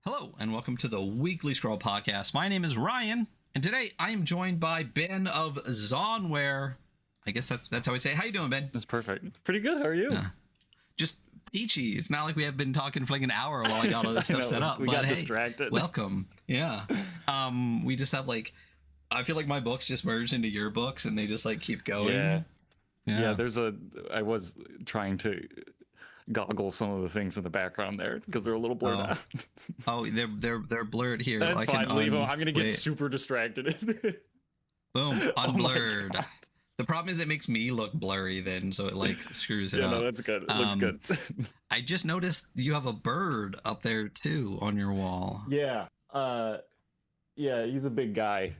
Hello, and welcome to the Weekly Scroll Podcast. My name is Ryan, and today I am joined by Ben of Zonware. I guess that's how we say it. How you doing, Ben? That's perfect. Pretty good. How are you? Just peachy. It's not like we have been talking for like an hour while I got all this stuff set up. We got distracted. Welcome. Yeah. We just have like, I feel like my books just merged into your books, and they just like keep going. Yeah. I was trying to goggle some of the things in the background there because they're a little blurred out. Oh, they're blurred here. That's fine. Leave them. I'm gonna get super distracted. Boom, unblurred. The problem is it makes me look blurry then, so it like screws it up. No, that's good. It looks good. I just noticed you have a bird up there too on your wall. Yeah. Yeah, he's a big guy.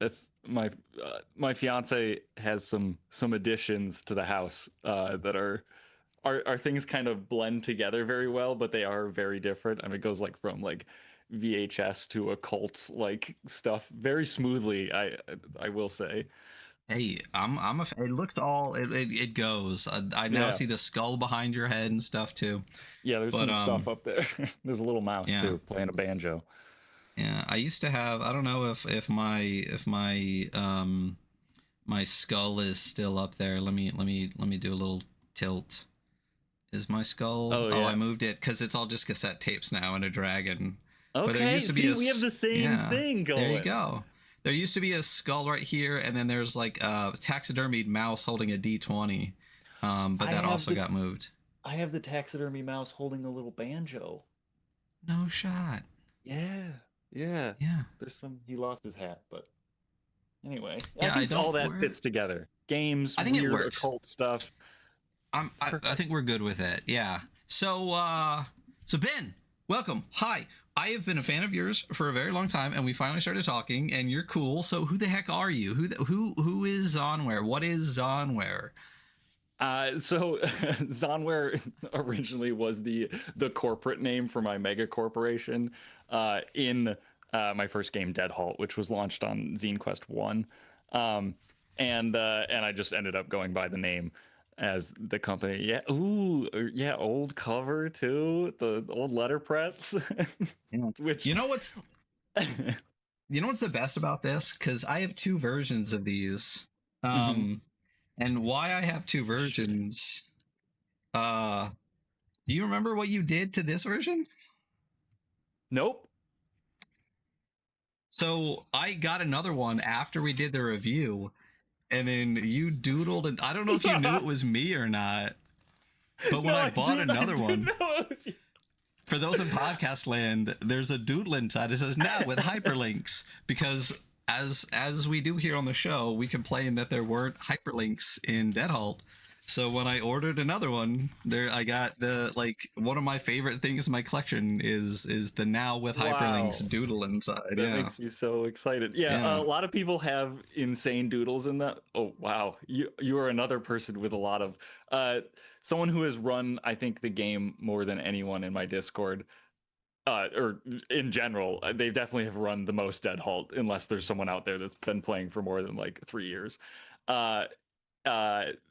That's my fiance has some additions to the house that are things kind of blend together very well, but they are very different. I mean, it goes like from like VHS to occult like stuff very smoothly. I will say. Hey, it looks all it goes. I now see the skull behind your head and stuff too. Yeah, there's some stuff up there. There's a little mouse too playing a banjo. Yeah, I used to have. I don't know if my my skull is still up there. Let me do a little tilt. Is my skull? Oh, I moved it because it's all just cassette tapes now and a dragon. Okay, but there used to be we have the same thing going. There you go. There used to be a skull right here, and then there's like a taxidermied mouse holding a D20, but that also got moved. I have the taxidermy mouse holding a little banjo. No shot. Yeah. There's some. He lost his hat, but anyway, yeah, I think all that fits together. Games, I think weird, it works. Occult stuff. I think we're good with it. Yeah. So Ben, welcome. Hi. I have been a fan of yours for a very long time, and we finally started talking, and you're cool. So who the heck are you? Who is Zonware? What is Zonware? So Zonware originally was the corporate name for my mega corporation in my first game, Dead Halt, which was launched on Zine Quest 1. And I just ended up going by the name as the company. Yeah. Ooh, yeah. Old cover too. The old letterpress. Which what's the best about this? Because I have two versions of these. And why I have two versions. Do you remember what you did to this version? Nope. So I got another one after we did the review. And then you doodled, and I don't know if you knew it was me or not. But when I bought another one, for those in podcast land, there's a doodle inside. It says now with hyperlinks, because as we do here on the show, we complain that there weren't hyperlinks in Dead Halt. So when I ordered another one, I got the one of my favorite things in my collection is the now with hyperlinks doodle inside. That makes me so excited. Yeah, a lot of people have insane doodles in that. Oh wow, you are another person with a lot of someone who has run, I think, the game more than anyone in my Discord. Or in general, they definitely have run the most Dead Halt, unless there's someone out there that's been playing for more than like 3 years.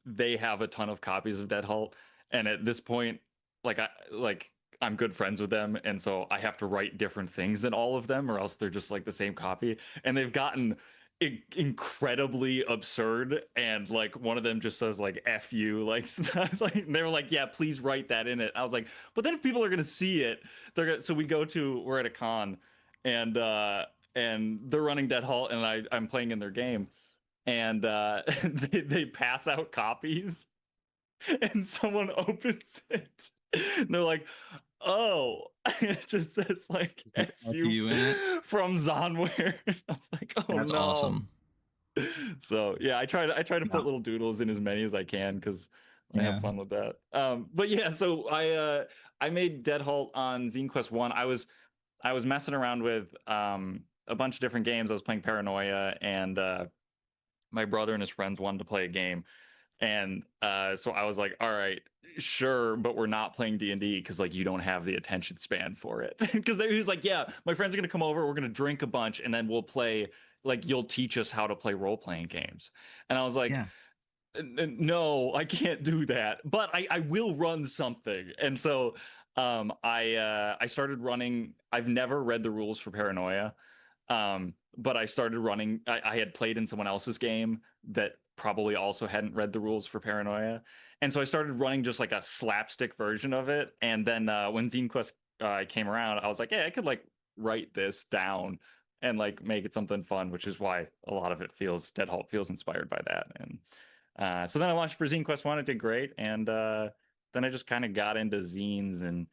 They have a ton of copies of Dead Halt, and at this point, I'm good friends with them, and so I have to write different things in all of them, or else they're just like the same copy. And they've gotten incredibly absurd, and like one of them just says like "F you," like stuff. Like they were like, "Yeah, please write that in it." I was like, "But then if people are gonna see it, they're gonna." So we're at a con, and they're running Dead Halt, and I'm playing in their game. And they pass out copies, and someone opens it. And they're like, "Oh," it just says like "F you" from Zonware. I was like, "Oh, that's no." awesome. So yeah, I try to put little doodles in as many as I can because I have fun with that. But yeah, so I made Dead Halt on Zine Quest 1. I was messing around with a bunch of different games. I was playing Paranoia, and my brother and his friends wanted to play a game, and so I was like, all right, sure, but we're not playing D&D because like you don't have the attention span for it. Because he was like, yeah, my friends are gonna come over, we're gonna drink a bunch, and then we'll play, like you'll teach us how to play role-playing games. And I was like, no, I can't do that, but I will run something. And so I started running. I've never read the rules for Paranoia, but I started running. I had played in someone else's game that probably also hadn't read the rules for Paranoia, and so I started running just like a slapstick version of it. And then when Zine Quest came around, I was like, hey, I could like write this down and like make it something fun, which is why a lot of it feels Dead Halt feels inspired by that. And so then I launched for Zine Quest 1. It did great, and then I just kind of got into zines and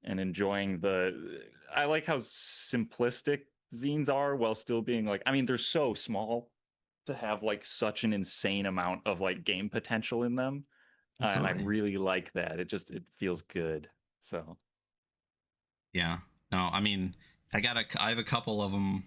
enjoying the. I like how simplistic zines are while still being like. I mean, they're so small to have like such an insane amount of like game potential in them, and I really like that. It feels good. So yeah, no, I mean, I have a couple of them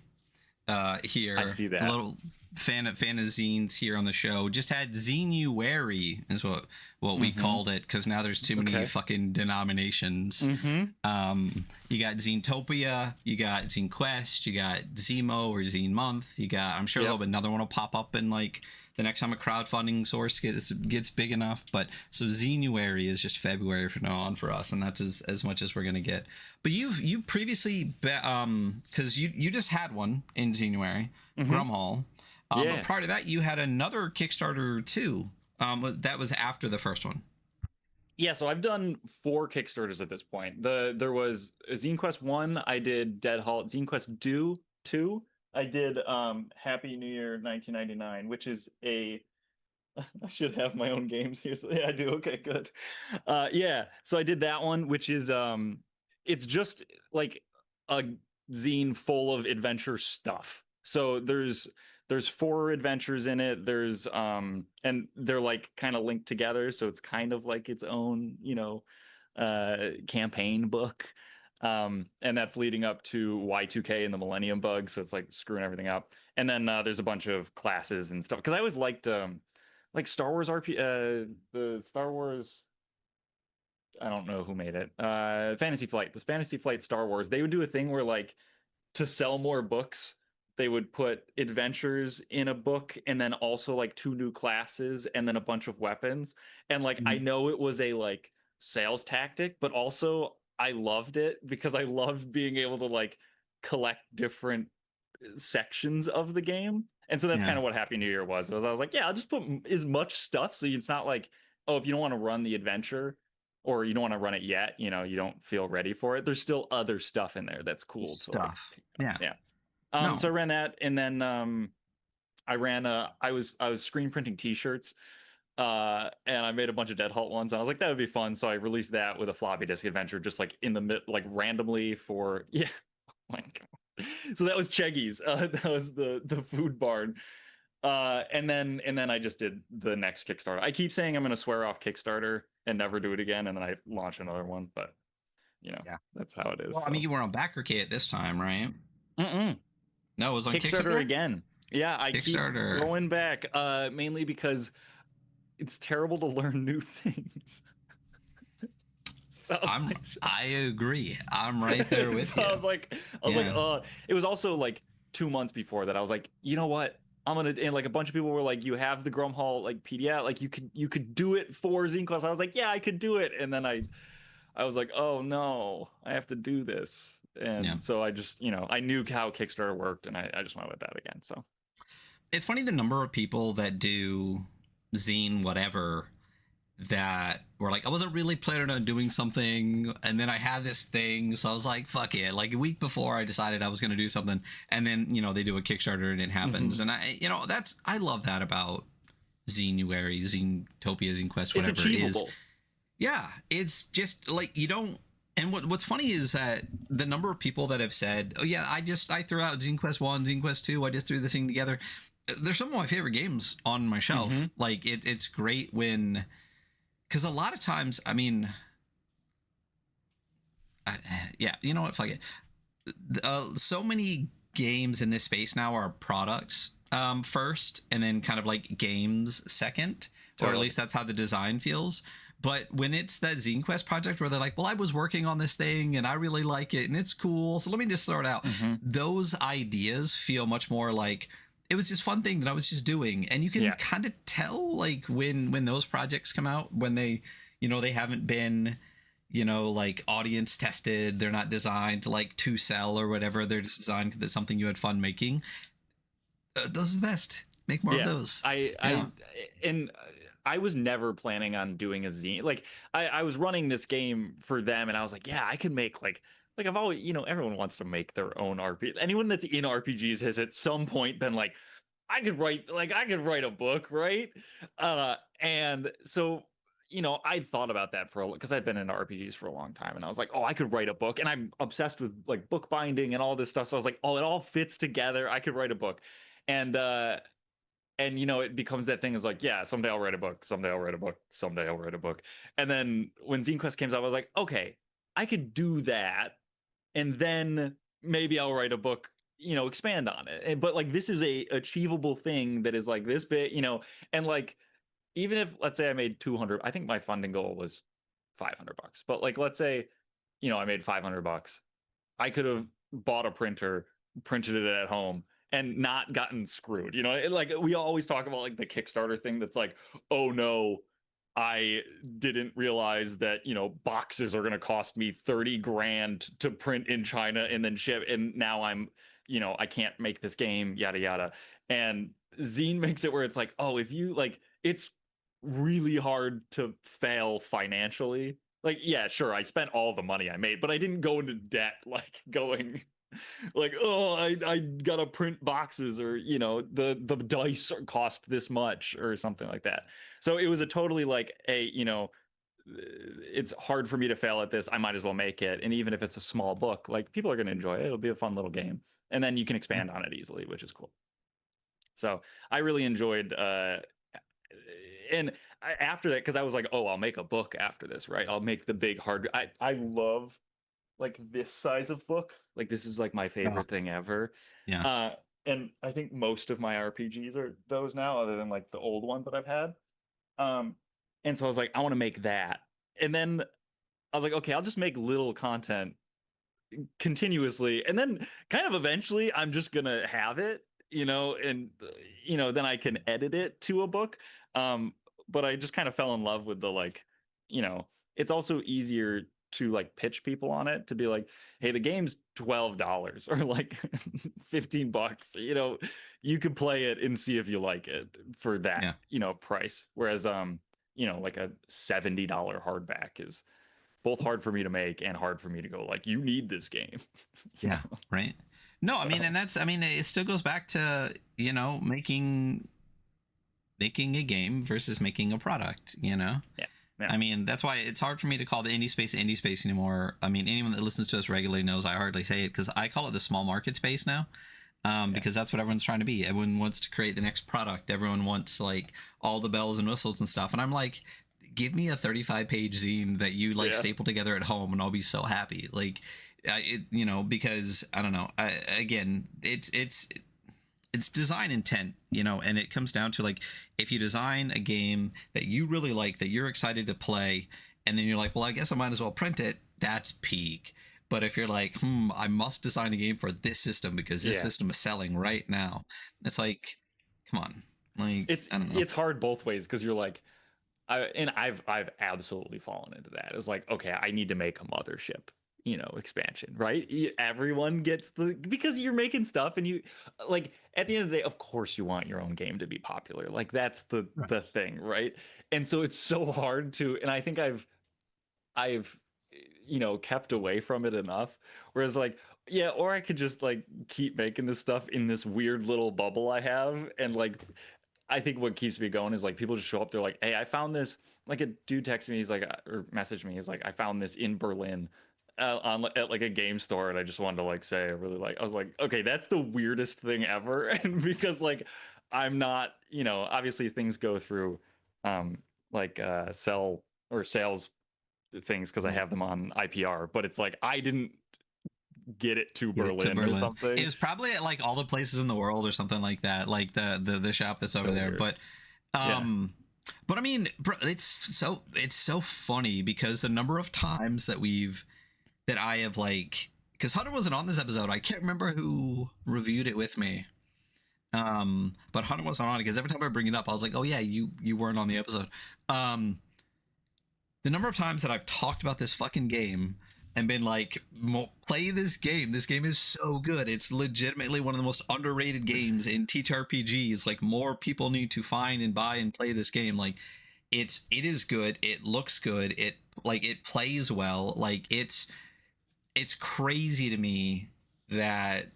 here. I see that. A little fan of zines here on the show. Just had Zenuary is what we called it, because now there's too many fucking denominations. You got Zenetopia, you got Zine Quest, you got Zemo or Zine Month, you got, I'm sure another one will pop up in like the next time a crowdfunding source gets big enough. But so Zenuary is just February from now on for us, and that's as much as we're gonna get. But you previously because you just had one in Zenuary, Grumhalll. But prior to that, you had another Kickstarter too. That was after the first one. Yeah, so I've done 4 Kickstarters at this point. There was Zine Quest 1, I did Dead Halt. Zine Quest 2, I did Happy New Year 1999, which is a. I should have my own games here. So yeah, I do. Okay, good. Yeah, so I did that one, which is it's just like a zine full of adventure stuff. So there's 4 adventures in it. There's and they're like kind of linked together, so it's kind of like its own, campaign book. And that's leading up to Y2K and the Millennium Bug, so it's like screwing everything up. And then there's a bunch of classes and stuff, because I always liked like Star Wars the Star Wars, I don't know who made it, Fantasy Flight, this Fantasy Flight Star Wars, they would do a thing where like to sell more books, they would put adventures in a book and then also like 2 new classes and then a bunch of weapons. And like I know it was a like sales tactic, but also I loved it because I loved being able to like collect different sections of the game. And so that's kind of what Happy New Year was. I was like, yeah, I'll just put as much stuff so it's not like, oh, if you don't want to run the adventure or you don't want to run it yet, you don't feel ready for it, there's still other stuff in there that's cool stuff. Yeah. So I ran that, and then I was screen printing T-shirts, and I made a bunch of Dead Halt ones, and I was like, that would be fun. So I released that with a floppy disk adventure, just like in the mid, like randomly for oh my god. So that was Cheggy's. That was the food barn. And then I just did the next Kickstarter. I keep saying I'm going to swear off Kickstarter and never do it again, and then I launch another one. But that's how it is. Well, I mean, you were on BackerK at this time, right? No, it was on Kickstarter again. Yeah, I keep Kickstarter. going back, mainly because it's terrible to learn new things. So I agree. I'm right there with you. I was like, it was also like 2 months before that. I was like, you know what? And like a bunch of people were like, you have the Grumhalll like PDF, like you could do it for Zine Quest. I was like, yeah, I could do it. And then I was like, oh no, I have to do this. And so I just, I knew how Kickstarter worked, and I just went with that again. So it's funny the number of people that do zine whatever that were like, I wasn't really planning on doing something, and then I had this thing, so I was like, fuck it. Like a week before I decided I was going to do something, and then they do a Kickstarter and it happens. And I love that about Zenuary, Zenetopia, Zine Quest, whatever it is. Yeah, it's just like you don't. And what's funny is that the number of people that have said, oh yeah, I threw out Zine Quest 1, Zine Quest 2, I just threw this thing together. They're some of my favorite games on my shelf. Like it's great when, because a lot of times, I mean, you know what, fuck it. So many games in this space now are products first, and then kind of like games second, or at least that's how the design feels. But when it's that Zine Quest project where they're like, well, I was working on this thing and I really like it and it's cool, so let me just throw it out. Those ideas feel much more like it was just fun thing that I was just doing. And you can kind of tell like when those projects come out, when they, they haven't been, you know, like audience tested. They're not designed like to sell or whatever. They're just designed because it's something you had fun making. Those are the best. Make more of those. And I was never planning on doing a zine. Like I was running this game for them, and I was like, yeah, I could make like I've always, you know, everyone wants to make their own RPG. Anyone that's in RPGs has at some point been like, I could write a book, right? And so, you know, I thought about that because I'd been in RPGs for a long time, and I was like, oh, I could write a book, and I'm obsessed with like book binding and all this stuff. So I was like, oh, it all fits together. I could write a book, and you know, it becomes that thing is like, yeah, someday I'll write a book, someday I'll write a book, someday I'll write a book. And then when Zine Quest came out, I was like, okay, I could do that, and then maybe I'll write a book, you know, expand on it. But like, this is a achievable thing that is like this big, you know. And like, even if, let's say I made 200, I think my funding goal was $500, but like, let's say, you know, I made $500, I could have bought a printer, printed it at home, and not gotten screwed. You know, like we always talk about like the Kickstarter thing that's like, oh no, I didn't realize that, you know, boxes are going to cost me 30 grand to print in China and then ship, and now I'm, you know, I can't make this game, yada yada. And Zine makes it where it's like, oh, if you like, it's really hard to fail financially. Like, yeah, sure, I spent all the money I made, but I didn't go into debt like going like, oh, I gotta print boxes, or, you know, the dice cost this much or something like that. So it was a totally like, a, you know, it's hard for me to fail at this, I might as well make it. And even if it's a small book, like, people are going to enjoy it, it'll be a fun little game, and then you can expand on it easily, which is cool. So I really enjoyed and after that, because I was like, oh, I'll make a book after this, right? I'll make the big hard, I love like this size of book. Like, this is like my favorite thing ever. Yeah. And I think most of my RPGs are those now, other than like the old one that I've had. And so I was like, I want to make that. And then I was like, okay, I'll just make little content continuously. And then kind of eventually I'm just gonna have it, you know, and you know, then I can edit it to a book. But I just kind of fell in love with the, like, you know, it's also easier to like pitch people on it, to be like, hey, the game's $12 or like $15, you know, you could play it and see if you like it for that, you know, price. Whereas you know, like a $70 hardback is both hard for me to make and hard for me to go like, you need this game. Yeah, right. No, I mean, and that's, I mean, it still goes back to, you know, making a game versus making a product, you know? Yeah. I mean, that's why it's hard for me to call the indie space anymore. I mean, anyone that listens to us regularly knows I hardly say it, because I call it the small market space now. Because that's what everyone's trying to be. Everyone wants to create the next product. Everyone wants like all the bells and whistles and stuff. And I'm like, give me a 35-page zine that you like staple together at home, and I'll be so happy. Like, you know, because I don't know. Again, it's design intent, you know, and it comes down to like, if you design a game that you really like, that you're excited to play, and then you're like, well, I guess I might as well print it. That's peak. But if you're like, I must design a game for this system because this system is selling right now, it's like, come on. Like, I don't know. It's hard both ways, because you're like, I've absolutely fallen into that. It's like, okay, I need to make a Mothership, you know, expansion, right? Everyone gets because you're making stuff, and you like, at the end of the day, of course you want your own game to be popular. Like, that's the thing, right? And so it's so hard to, and I think I've you know, kept away from it enough, whereas like, yeah, or I could just like keep making this stuff in this weird little bubble I have. And like, I think what keeps me going is like, people just show up, they're like, hey, I found this, like a dude texted me, he's like, or messaged me, he's like, I found this in Berlin at like a game store, and I just wanted to like say, I was like, okay, that's the weirdest thing ever. And because like, I'm not, you know, obviously things go through like sales things, because I have them on IPR, but it's like, I didn't get it to Berlin or something. It was probably at like all the places in the world or something like that, like the shop that's over there. Weird. But I mean, bro, it's so funny, because the number of times that I have like, because Hunter wasn't on this episode, I can't remember who reviewed it with me. But Hunter wasn't on it, because every time I bring it up, I was like, oh yeah, you weren't on the episode. The number of times that I've talked about this fucking game and been like, play this game. This game is so good. It's legitimately one of the most underrated games in TTRPGs. Like, more people need to find and buy and play this game. Like, it is good. It looks good. It plays well. Like, it's crazy to me that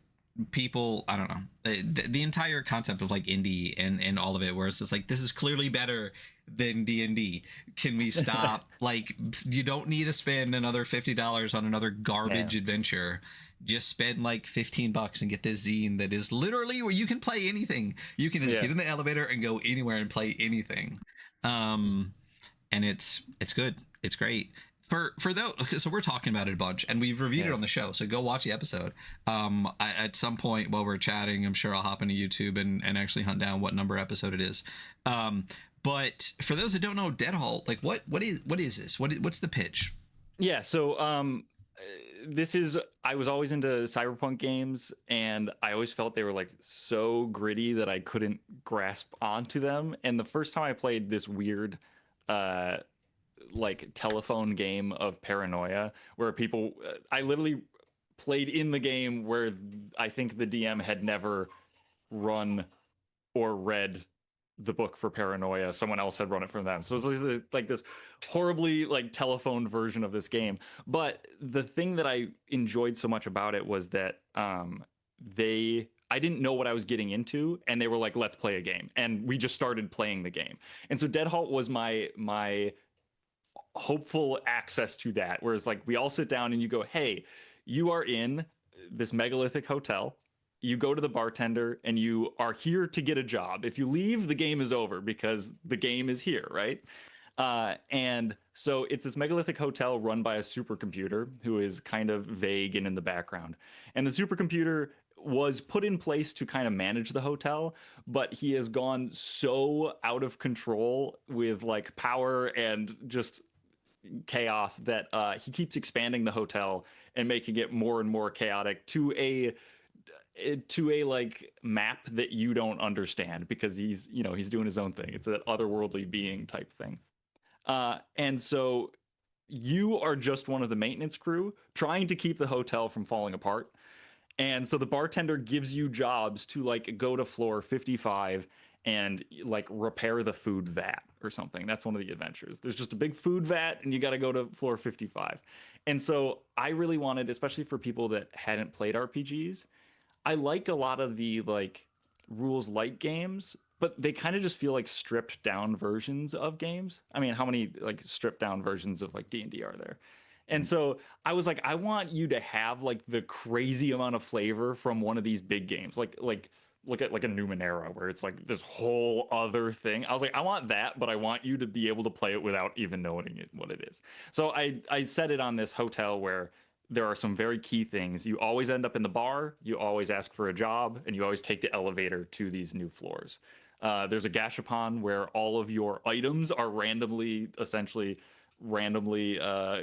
people, I don't know, the entire concept of like indie and all of it, where it's just like, this is clearly better than D&D. Can we stop? Like, you don't need to spend another $50 on another garbage adventure. Just spend like $15 and get this zine that is literally where you can play anything. You can just get in the elevator and go anywhere and play anything. And it's good. It's great. For those, so we're talking about it a bunch, and we've reviewed it on the show, so go watch the episode. At some point while we're chatting, I'm sure I'll hop into YouTube and actually hunt down what number episode it is. But for those that don't know, Dead Halt, like what is this? What's the pitch? Yeah, so this is, I was always into cyberpunk games, and I always felt they were like so gritty that I couldn't grasp onto them. And the first time I played this weird like telephone game of Paranoia, where people, I literally played in the game where I think the DM had never run or read the book for Paranoia. Someone else had run it for them. So it was like this horribly like telephone version of this game. But the thing that I enjoyed so much about it was that I didn't know what I was getting into, and they were like, let's play a game. And we just started playing the game. And so Dead Halt was my hopeful access to that, whereas like we all sit down and you go, hey, you are in this megalithic hotel, you go to the bartender and you are here to get a job. If you leave, the game is over, because the game is here, right? And so it's this megalithic hotel run by a supercomputer who is kind of vague and in the background, and the supercomputer was put in place to kind of manage the hotel, but he has gone so out of control with like power and just chaos that he keeps expanding the hotel and making it more and more chaotic to a like map that you don't understand, because he's doing his own thing. It's an otherworldly being type thing. And so you are just one of the maintenance crew trying to keep the hotel from falling apart. And so the bartender gives you jobs to like go to floor 55 and like repair the food vat or something. That's one of the adventures. There's just a big food vat and you got to go to floor 55. And so I really wanted, especially for people that hadn't played RPGs, I like a lot of the like rules light games, but they kind of just feel like stripped down versions of games. I mean, how many like stripped down versions of like D&D are there? And so I was like, I want you to have like the crazy amount of flavor from one of these big games, like look at like a Numenera, where it's like this whole other thing. I was like, I want that, but I want you to be able to play it without even knowing what it is. So I set it on this hotel where there are some very key things. You always end up in the bar, you always ask for a job, and you always take the elevator to these new floors. There's a Gashapon where all of your items are essentially randomly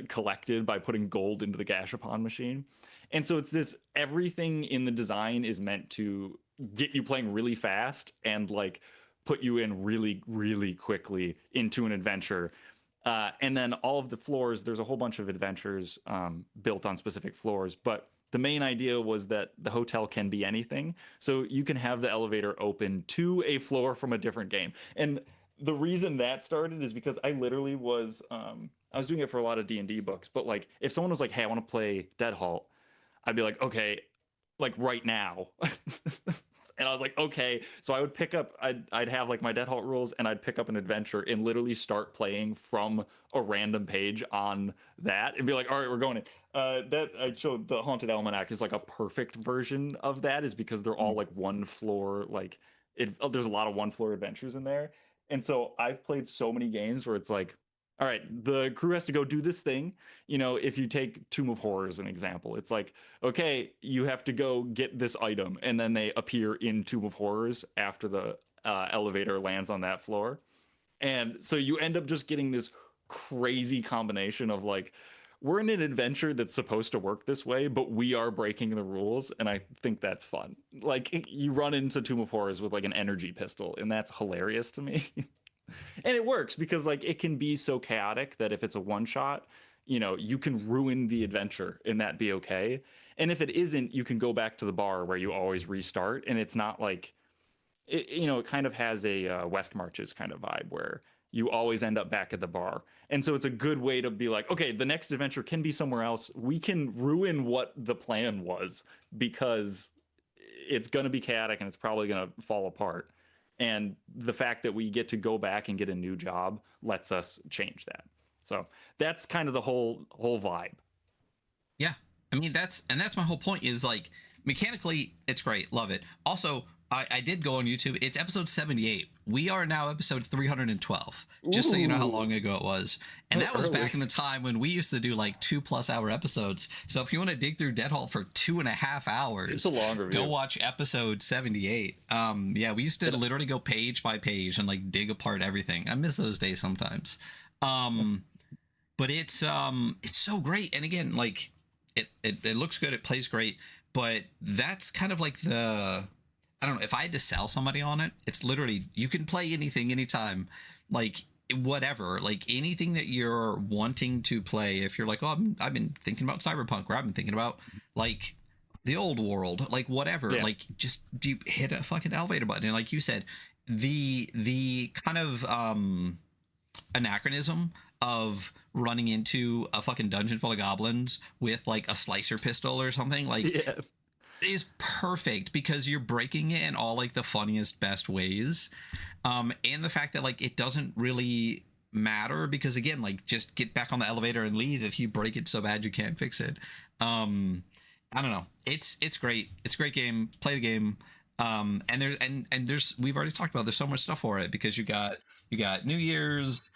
collected by putting gold into the Gashapon machine. And so it's this, everything in the design is meant to get you playing really fast and like put you in really, really quickly into an adventure. And then all of the floors, there's a whole bunch of adventures built on specific floors, but the main idea was that the hotel can be anything. So you can have the elevator open to a floor from a different game. And the reason that started is because I literally was, I was doing it for a lot of D&D books, but like if someone was like, hey, I want to play Dead Halt, I'd be like, okay, like right now. And I was like, okay. So I would pick up, I'd have like my Dead Halt rules, and I'd pick up an adventure and literally start playing from a random page on that and be like, all right, we're going in. That I showed the Haunted Almanac is like a perfect version of that, is because they're all like one floor, like there's a lot of one floor adventures in there. And so I've played so many games where it's like, all right, the crew has to go do this thing. You know, if you take Tomb of Horror as an example, it's like, okay, you have to go get this item, and then they appear in Tomb of Horrors after the elevator lands on that floor. And so you end up just getting this crazy combination of like, we're in an adventure that's supposed to work this way, but we are breaking the rules, and I think that's fun. Like, you run into Tomb of Horrors with like an energy pistol, and that's hilarious to me. And it works because like it can be so chaotic that if it's a one shot, you know, you can ruin the adventure and that be okay. And if it isn't, you can go back to the bar where you always restart, and it's not like it, you know, it kind of has a West Marches kind of vibe where you always end up back at the bar. And so it's a good way to be like, okay, the next adventure can be somewhere else. We can ruin what the plan was because it's going to be chaotic and it's probably going to fall apart. And the fact that we get to go back and get a new job lets us change that. So that's kind of the whole vibe. Yeah. I mean, that's my whole point is like mechanically, it's great. Love it. Also, I did go on YouTube. It's episode 78. We are now episode 312, just so you know how long ago it was. And that was back in the time when we used to do like 2+ hour episodes. So if you want to dig through Dead Halt for 2.5 hours, it's a long review. Go watch episode 78. Yeah, we used to literally go page by page and like dig apart everything. I miss those days sometimes. But it's so great. And again, like it looks good, it plays great, but that's kind of like I don't know, if I had to sell somebody on it, it's literally you can play anything anytime, like whatever, like anything that you're wanting to play. If you're like, oh, I've been thinking about Cyberpunk, or I've been thinking about like the old world, like whatever, like just you hit a fucking elevator button. And like you said, the kind of anachronism of running into a fucking dungeon full of goblins with like a slicer pistol or something like is perfect because you're breaking it in all like the funniest, best ways. And the fact that like it doesn't really matter because again, like just get back on the elevator and leave if you break it so bad you can't fix it. I don't know. It's great. It's a great game. Play the game. And there's we've already talked about there's so much stuff for it because you got New Year's.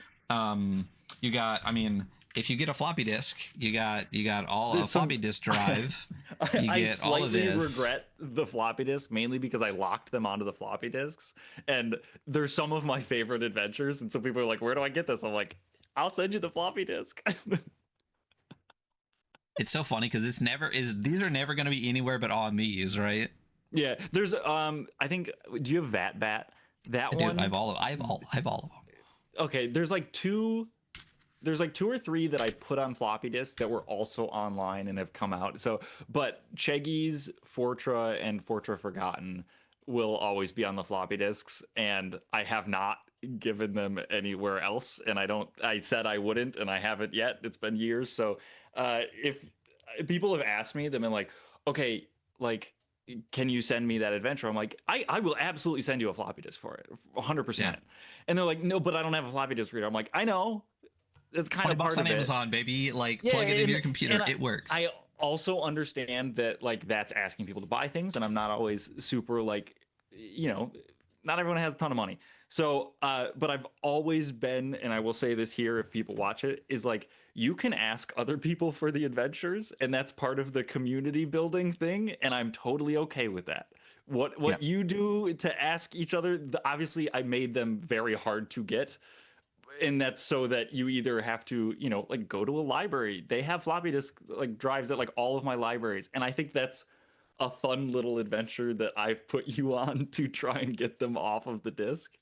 You got, I mean, if you get a floppy disk, you got all a floppy disk drive. You get all of this. I regret the floppy disk mainly because I locked them onto the floppy disks, and they're some of my favorite adventures. And so people are like, "Where do I get this?" I'm like, "I'll send you the floppy disk." It's so funny because these are never going to be anywhere but on these, right? Yeah, there's I think, do you have VAT? That one? I have all of them. Okay, there's like two or three that I put on floppy disks that were also online and have come out. So, but Cheggy's, Fortra, and Fortra Forgotten will always be on the floppy disks, and I have not given them anywhere else. And I said I wouldn't, and I haven't yet. It's been years. So, if people have asked me, they've been like, okay, like, can you send me that adventure? I'm like, I will absolutely send you a floppy disk for it, 100%. Yeah. And they're like, no, but I don't have a floppy disk reader. I'm like, I know. It's kind of part of it. $20 on Amazon, baby. Like, plug it into your computer. It works. I also understand that, like, that's asking people to buy things, and I'm not always super, like, you know, not everyone has a ton of money. So, but I've always been, and I will say this here if people watch it, is like, you can ask other people for the adventures, and that's part of the community building thing, and I'm totally okay with that. What you do to ask each other, obviously I made them very hard to get, and that's so that you either have to, you know, like go to a library. They have floppy disk like drives at like all of my libraries, and I think that's a fun little adventure that I've put you on to try and get them off of the disk.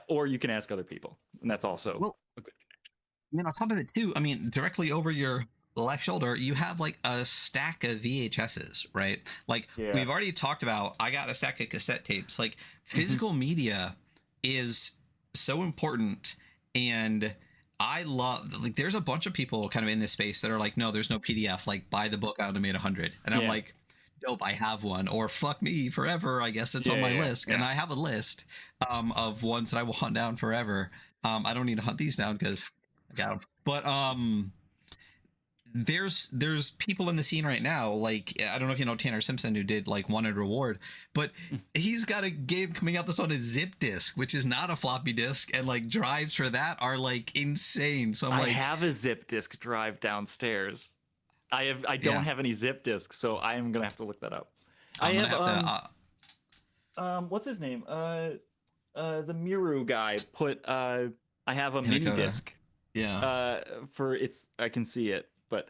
Or you can ask other people, and that's also a good connection. I mean, on top of it too, I mean, directly over your left shoulder, you have like a stack of VHSs, right? Like we've already talked about, I got a stack of cassette tapes. Like physical media is so important, and I love, like, there's a bunch of people kind of in this space that are like, no, there's no PDF, like buy the book out and made 100. And I'm like, nope, I have one, or fuck me forever. I guess it's on my list. And I have a list of ones that I will hunt down forever. I don't need to hunt these down because I got them. But there's people in the scene right now, like, I don't know if you know Tanner Simpson, who did like Wanted Reward, but he's got a game coming out that's on a zip disk, which is not a floppy disk, and like drives for that are like insane. So I have a zip disk drive downstairs. I don't have any zip disks, so I am gonna have to look that up. I have what's his name? The Miru guy put I have a mini disc. Yeah. For it's, I can see it, but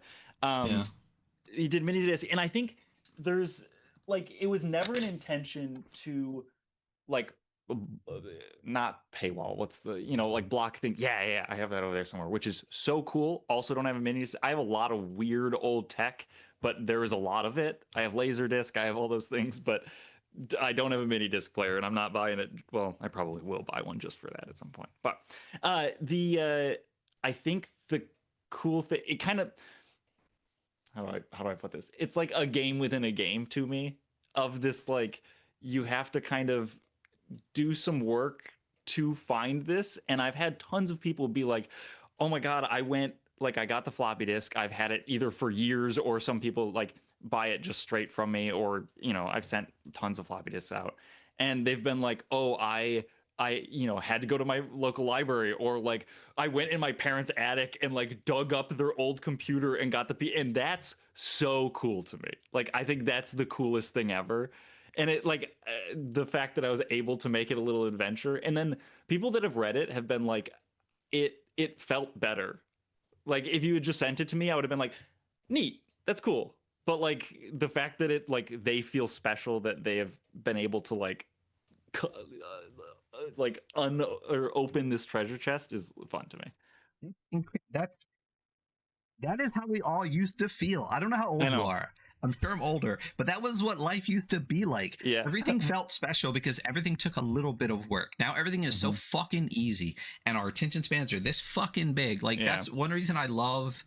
he did mini disc, and I think there's like, it was never an intention to like not paywall. What's the, like block thing? Yeah, I have that over there somewhere, which is so cool. Also, don't have a mini. I have a lot of weird old tech, but there is a lot of it. I have laser disc. I have all those things, but I don't have a mini disc player, and I'm not buying it. Well, I probably will buy one just for that at some point. But I think the cool thing, it kind of, how do I put this? It's like a game within a game to me, of this, like, you have to kind of do some work to find this. And I've had tons of people be like, oh my god, I got the floppy disk, I've had it either for years, or some people like buy it just straight from me, or I've sent tons of floppy disks out, and they've been like, oh, I had to go to my local library, or like I went in my parents' attic and like dug up their old computer and got and that's so cool to me. Like, I think that's the coolest thing ever. And it, like, the fact that I was able to make it a little adventure, and then people that have read it have been like, it felt better. Like, if you had just sent it to me, I would have been like, neat, that's cool. But like, the fact that it, like, they feel special that they have been able to like or open this treasure chest is fun to me. That is how we all used to feel. I don't know how old you are. I'm sure I'm older, but that was what life used to be like. Yeah. Everything felt special because everything took a little bit of work. Now everything is so fucking easy, and our attention spans are this fucking big. Like, that's one reason I love,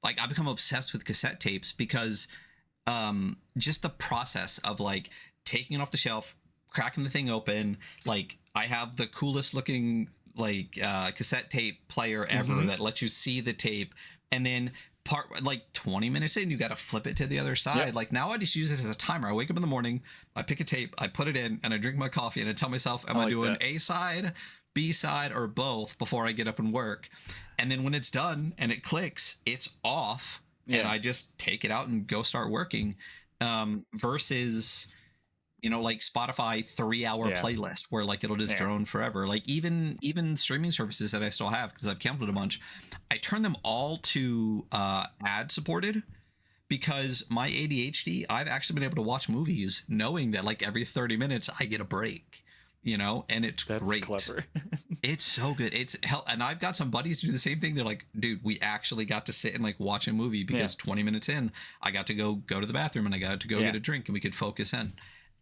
like, I become obsessed with cassette tapes, because just the process of like taking it off the shelf, cracking the thing open. Like, I have the coolest looking like cassette tape player ever that lets you see the tape, and then like 20 minutes in, you got to flip it to the other side. Yep. Like, now I just use it as a timer. I wake up in the morning, I pick a tape, I put it in, and I drink my coffee, and I tell myself, am I doing A side, B side, or both before I get up and work? And then when it's done and it clicks, it's off, and I just take it out and go start working. Versus, like Spotify 3-hour playlist where like it'll just drone forever. Like, even streaming services that I still have, because I've counted a bunch, I turn them all to ad supported, because my ADHD, I've actually been able to watch movies knowing that like every 30 minutes I get a break, and it's great. Clever. It's so good. It's hell. And I've got some buddies who do the same thing. They're like, dude, we actually got to sit and like watch a movie because 20 minutes in, I got to go to the bathroom, and I got to go get a drink, and we could focus in.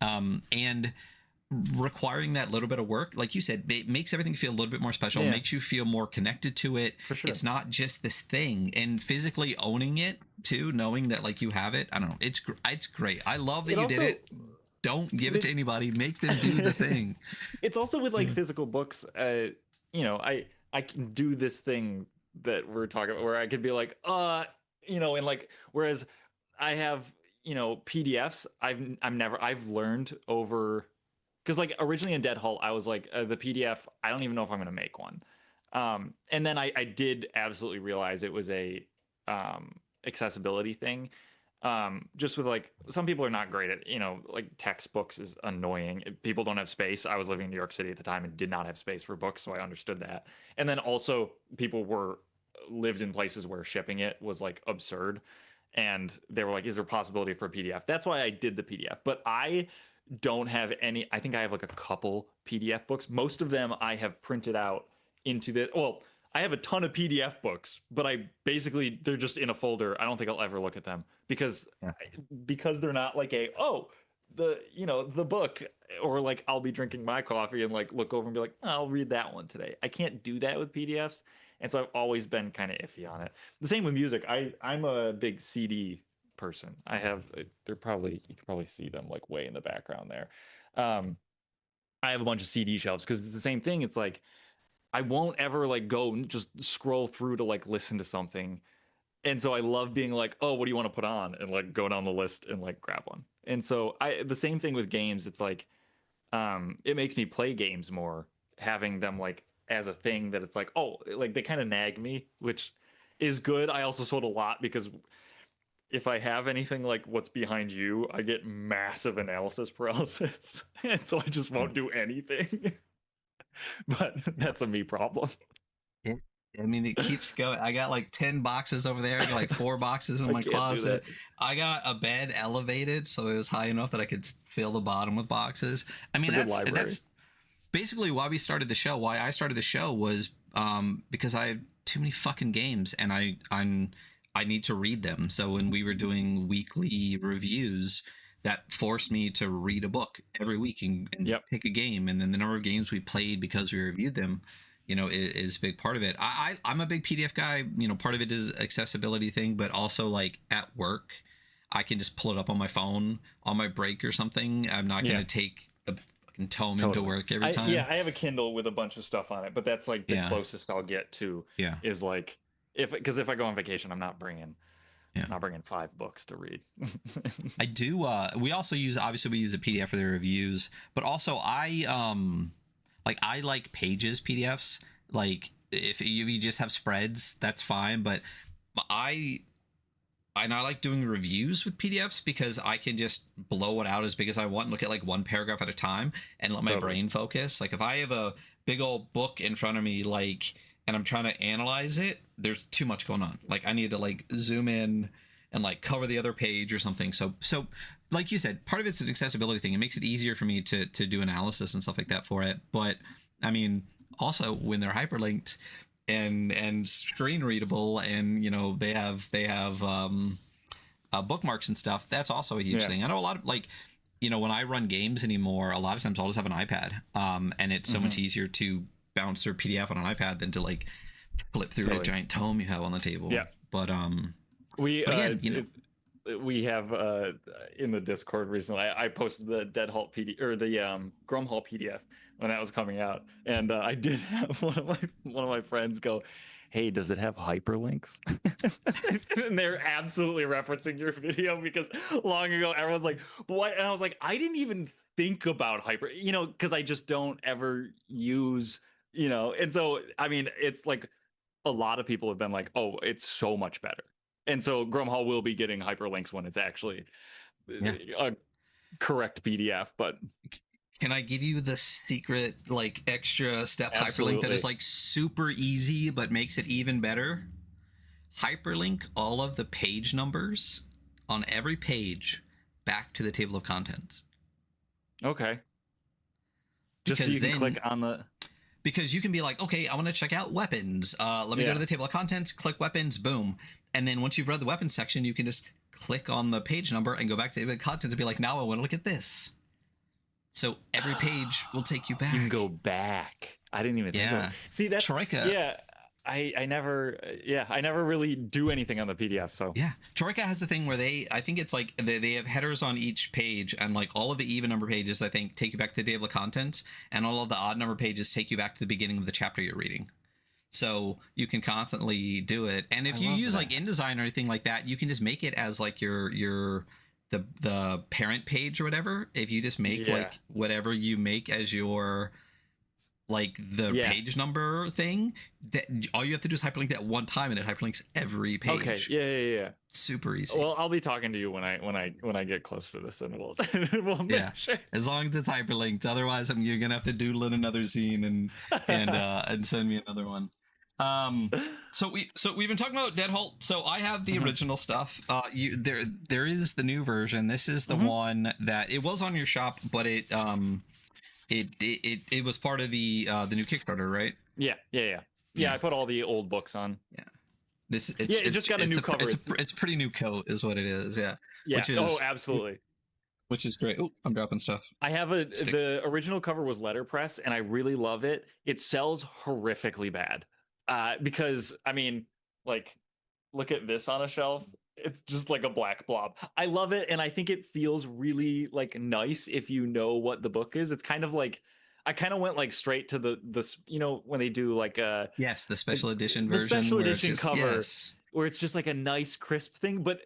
And requiring that little bit of work, like you said, it makes everything feel a little bit more special, makes you feel more connected to it. For sure. It's not just this thing, and physically owning it too, knowing that like you have it. I don't know. It's great. I love that you did it. Don't give it to anybody. Make them do the thing. It's also with like physical books. I can do this thing that we're talking about, where I could be like, and like, whereas I have, PDFs. I've learned over, because like originally in Dead Halt, I was like, the PDF, I don't even know if I'm gonna make one. And then I did absolutely realize it was a accessibility thing. Just with like, some people are not great at, like textbooks is annoying. People don't have space. I was living in New York City at the time and did not have space for books, so I understood that. And then also, people lived in places where shipping it was like absurd, and they were like, is there a possibility for a PDF? That's why I did the PDF. But I don't have any. I think I have like a couple PDF books. Most of them I have printed out into I have a ton of PDF books, but they're just in a folder. I don't think I'll ever look at them, because they're not like the book, or like I'll be drinking my coffee and like look over and be like, I'll read that one today. I can't do that with PDFs. And so I've always been kind of iffy on it. The same with music. I'm a big CD person. I have, you can probably see them like way in the background there. I have a bunch of CD shelves, because it's the same thing. It's like, I won't ever like go and just scroll through to like listen to something. And so I love being like, oh, what do you want to put on? And like go down the list and like grab one. And so the same thing with games. It's like, it makes me play games more, having them like as a thing that it's like, oh, like they kind of nag me, which is good. I also sold a lot, because if I have anything like what's behind you, I get massive analysis paralysis. And so I just won't do anything. But that's a me problem. It keeps going. I got like 10 boxes over there. I got like 4 boxes in my closet. I got a bed elevated, so it was high enough that I could fill the bottom with boxes. I mean, basically why we started the show. Why I started the show was because I have too many fucking games, and I need to read them. So when we were doing weekly reviews, that forced me to read a book every week and pick a game. And then the number of games we played because we reviewed them, is a big part of it. I'm a big PDF guy. Part of it is accessibility thing, but also like at work, I can just pull it up on my phone on my break or something. I'm not going to take a fucking tome into work every time. I have a Kindle with a bunch of stuff on it, but that's like the closest I'll get to is like, because if I go on vacation, I'm not bringing 5 books to read. I do. We also use a PDF for the reviews, but also I like Pages PDFs. Like if you just have spreads, that's fine. But I like doing reviews with PDFs because I can just blow it out as big as I want and look at like one paragraph at a time and let my brain focus. Like if I have a big old book in front of me, and I'm trying to analyze it, there's too much going on. Like I need to like zoom in and like cover the other page or something. So like you said, part of it's an accessibility thing. It makes it easier for me to do analysis and stuff like that for it. But I mean, also when they're hyperlinked and screen readable, and they have bookmarks and stuff, that's also a huge thing. I know a lot of when I run games anymore, a lot of times I'll just have an iPad, and it's so much easier to bounce or PDF on an iPad than to like flip through a giant tome you have on the table. But we have in the Discord recently, I posted the DEAD HALT PDF or the Grumhalll PDF when that was coming out, and I did have one of my friends go, "Hey, does it have hyperlinks?" And they're absolutely referencing your video because long ago everyone's like, "What?" And I was like, I didn't even think about because I just don't ever use. And so I mean, it's like a lot of people have been like, "Oh, it's so much better." And so Grumhalll will be getting hyperlinks when it's actually a correct PDF. But can I give you the secret like extra step hyperlink that is like super easy but makes it even better? Hyperlink all of the page numbers on every page back to the table of contents. Okay. Just so you can click on the... Because you can be like, okay, I want to check out weapons. Let me go to the table of contents, click weapons, boom. And then once you've read the weapons section, you can just click on the page number and go back to the table of contents and be like, now I want to look at this. So every page will take you back. You can go back. I didn't even think of it. See, that's... Troika. Yeah. I never really do anything on the PDF. So yeah, Troika has a thing where I think it's like they have headers on each page, and like all of the even number pages I think take you back to the table of contents, and all of the odd number pages take you back to the beginning of the chapter you're reading. So you can constantly do it, and if you use like InDesign or anything like that, you can just make it as like the parent page or whatever. If you just make like whatever you make as your like the page number thing, that all you have to do is hyperlink that one time, and it hyperlinks every page. Okay. Yeah. Super easy. Well, I'll be talking to you when I get closer to this, and we'll make sure. As long as it's hyperlinked. Otherwise, you're gonna have to doodle in another scene and send me another one. So we've been talking about DEAD HALT. So I have the original stuff. There is the new version. This is the one that it was on your shop, but it was part of the new Kickstarter, right? Yeah. I put all the old books on. Yeah. It just got a new cover. It's a pretty new coat, is what it is. Yeah. Absolutely. Which is great. Oh, I'm dropping stuff. I have the original cover was letterpress, and I really love it. It sells horrifically bad. Because I mean, like, look at this on a shelf. It's just like a black blob. I love it, and I think it feels really like nice if you know what the book is. It's kind of like I kind of went like straight to the when they do like the special edition version, the special edition cover where it's just like a nice crisp thing. But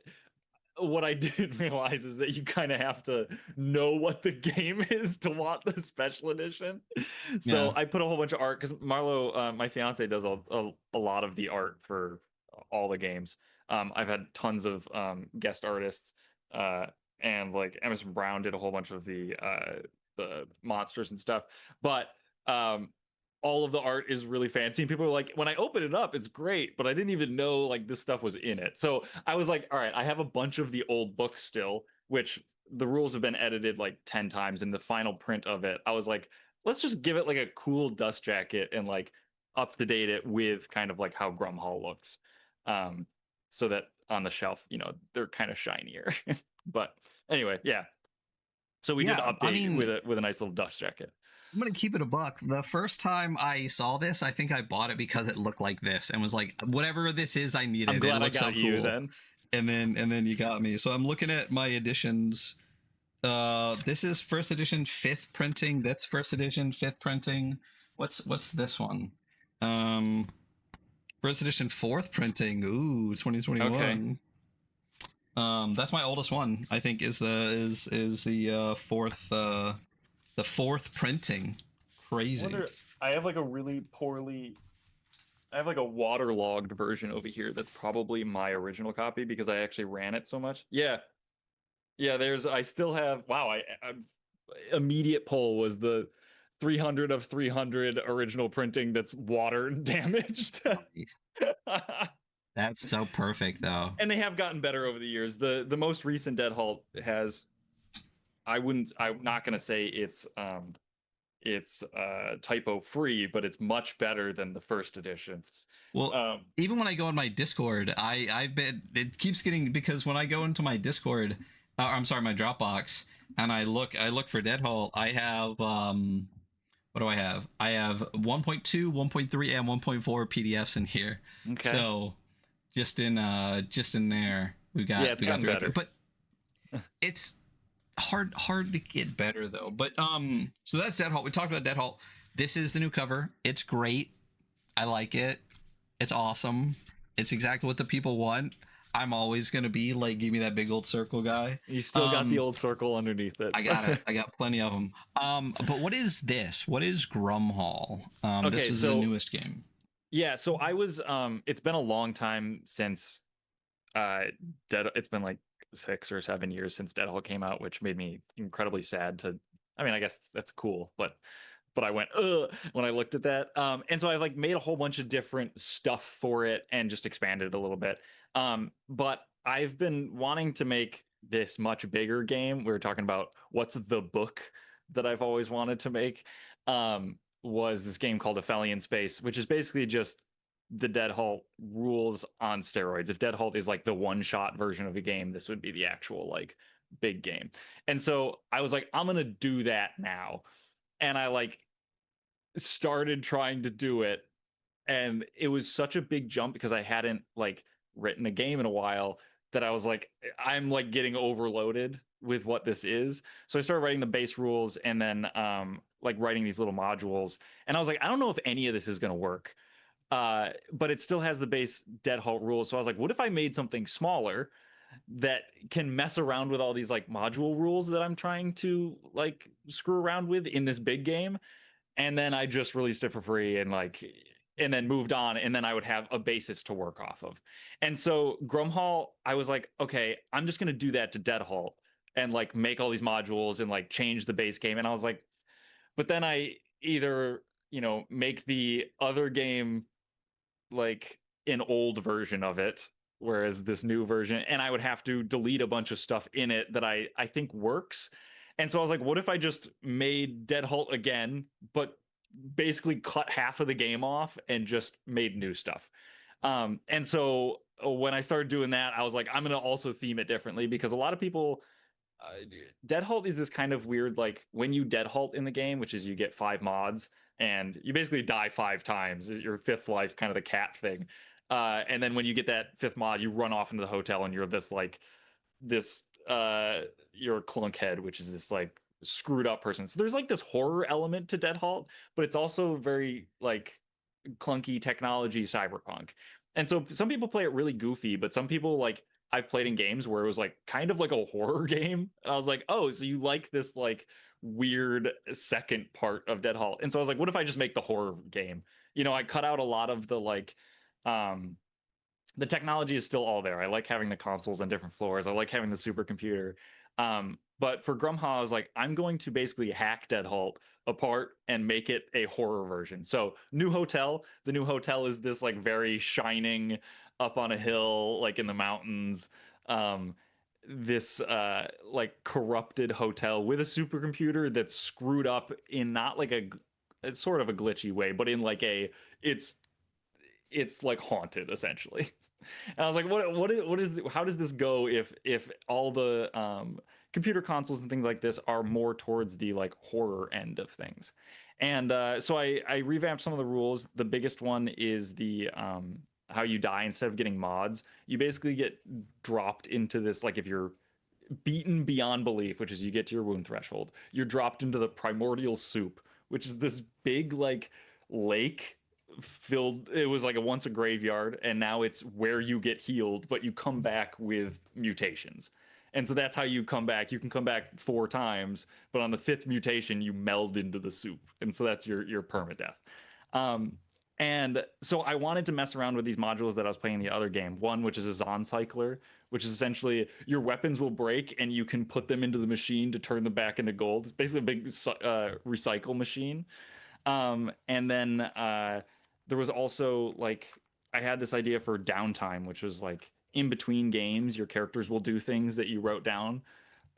what I didn't realize is that you kind of have to know what the game is to want the special edition. So I put a whole bunch of art because Marlo, my fiance, does a lot of the art for all the games. I've had tons of guest artists, and like Emerson Brown did a whole bunch of the monsters and stuff. But all of the art is really fancy, and people are like, when I open it up, it's great, but I didn't even know like this stuff was in it. So I was like, all right, I have a bunch of the old books still, which the rules have been edited like 10 times. In the final print of it, I was like, let's just give it like a cool dust jacket and like up to date it with kind of like how Grumhalll looks, so that on the shelf, you know, they're kind of shinier. But anyway, yeah. So we did Yeah, I update mean, with a nice little dust jacket. I'm gonna keep it a buck. The first time I saw this, I think I bought it because it looked like this and was like, whatever this is, I need I'm it. glad It I looks so got you cool. then. And then you got me. So I'm looking at my editions. This is first edition, fifth printing. That's first edition, fifth printing. What's this one? First edition, fourth printing. Ooh, 2021. Okay. That's my oldest one. I think is the fourth printing. Crazy. I have like a really poorly. I have like a waterlogged version over here that's probably my original copy because I actually ran it so much. Yeah, yeah. I still have. Wow. I immediate poll was the 300 of 300 original printing that's water damaged. That's so perfect, though. And they have gotten better over the years. The most recent Dead Halt has. I'm not gonna say it's typo free, but it's much better than the first edition. Well, even when I go in my Discord, I've been, it keeps getting, because when I go into my Discord, I'm sorry, my Dropbox, and I look for Dead Halt, I have what do I have? I have 1.2, 1.3, and 1.4 PDFs in here. Okay. So just in there, we got, yeah, it's gotten better. But it's hard to get better though. But so that's Dead Halt. We talked about Dead Halt. This is the new cover. It's great. I like it. It's awesome. It's exactly what the people want. I'm always gonna be like, give me that big old circle guy. You still got the old circle underneath it. I got it. I got plenty of them. But what is this? What is Grumhalll? Okay, this was the newest game. Yeah, so I was it's been a long time since it's been like 6 or 7 years since Dead Halt came out, which made me incredibly sad to. I mean, I guess that's cool, but I went ugh when I looked at that. And so I've like made a whole bunch of different stuff for it and just expanded it a little bit. But I've been wanting to make this much bigger game. We were talking about what's the book that I've always wanted to make. Was this game called Aphelion Space, which is basically just the Dead Halt rules on steroids. If Dead Halt is like the one-shot version of the game, this would be the actual like big game. And so I was like, I'm gonna do that now. And I like started trying to do it, and it was such a big jump because I hadn't like written a game in a while that I was like, I'm like getting overloaded with what this is. So I started writing the base rules and then like writing these little modules, and I was like, I don't know if any of this is going to work, but it still has the base Dead Halt rules. So I was like, what if I made something smaller that can mess around with all these like module rules that I'm trying to like screw around with in this big game, and then I just released it for free and then moved on, and then I would have a basis to work off of. And so Grumhalll, I was like, okay, I'm just going to do that to Dead Halt and like make all these modules and like change the base game. And I was like, but then I either, you know, make the other game like an old version of it, whereas this new version, and I would have to delete a bunch of stuff in it that I think works. And so I was like, what if I just made Dead Halt again, but basically cut half of the game off and just made new stuff. And so when I started doing that, I was like, I'm going to also theme it differently, because a lot of people, Dead Halt is this kind of weird, like when you Dead Halt in the game, which is you get 5 mods and you basically die 5 times, your 5th life, kind of the cat thing. And then when you get that 5th mod, you run off into the hotel and you're you're a clunkhead, which is this like screwed up person. So there's like this horror element to Dead Halt, but it's also very like clunky technology cyberpunk. And so some people play it really goofy, but some people, like I've played in games where it was like kind of like a horror game. And I was like, oh, so you like this like weird second part of Dead Halt. And so I was like, what if I just make the horror game? You know, I cut out a lot of the like the technology is still all there. I like having the consoles on different floors. I like having the supercomputer. But for Grumhalll, I was like, I'm going to basically hack Dead Halt apart and make it a horror version. So new hotel. The new hotel is this like very shining up on a hill, like in the mountains. this like corrupted hotel with a supercomputer that's screwed up in not like it's sort of a glitchy way, but in like it's it's like haunted essentially. And I was like, what is how does this go if all the computer consoles and things like this are more towards the like horror end of things? And so I revamped some of the rules. The biggest one is the how you die instead of getting mods. You basically get dropped into this, like if you're beaten beyond belief, which is you get to your wound threshold, you're dropped into the primordial soup, which is this big like lake filled. It was like once a graveyard, and now it's where you get healed, but you come back with mutations. And so that's how you come back. You can come back 4 times, but on the 5th mutation, you meld into the soup, and so that's your permadeath. And so I wanted to mess around with these modules that I was playing in the other game. One, which is a Zon cycler, which is essentially your weapons will break and you can put them into the machine to turn them back into gold. It's basically a big recycle machine. And then there was also like I had this idea for downtime, which was like in between games, your characters will do things that you wrote down.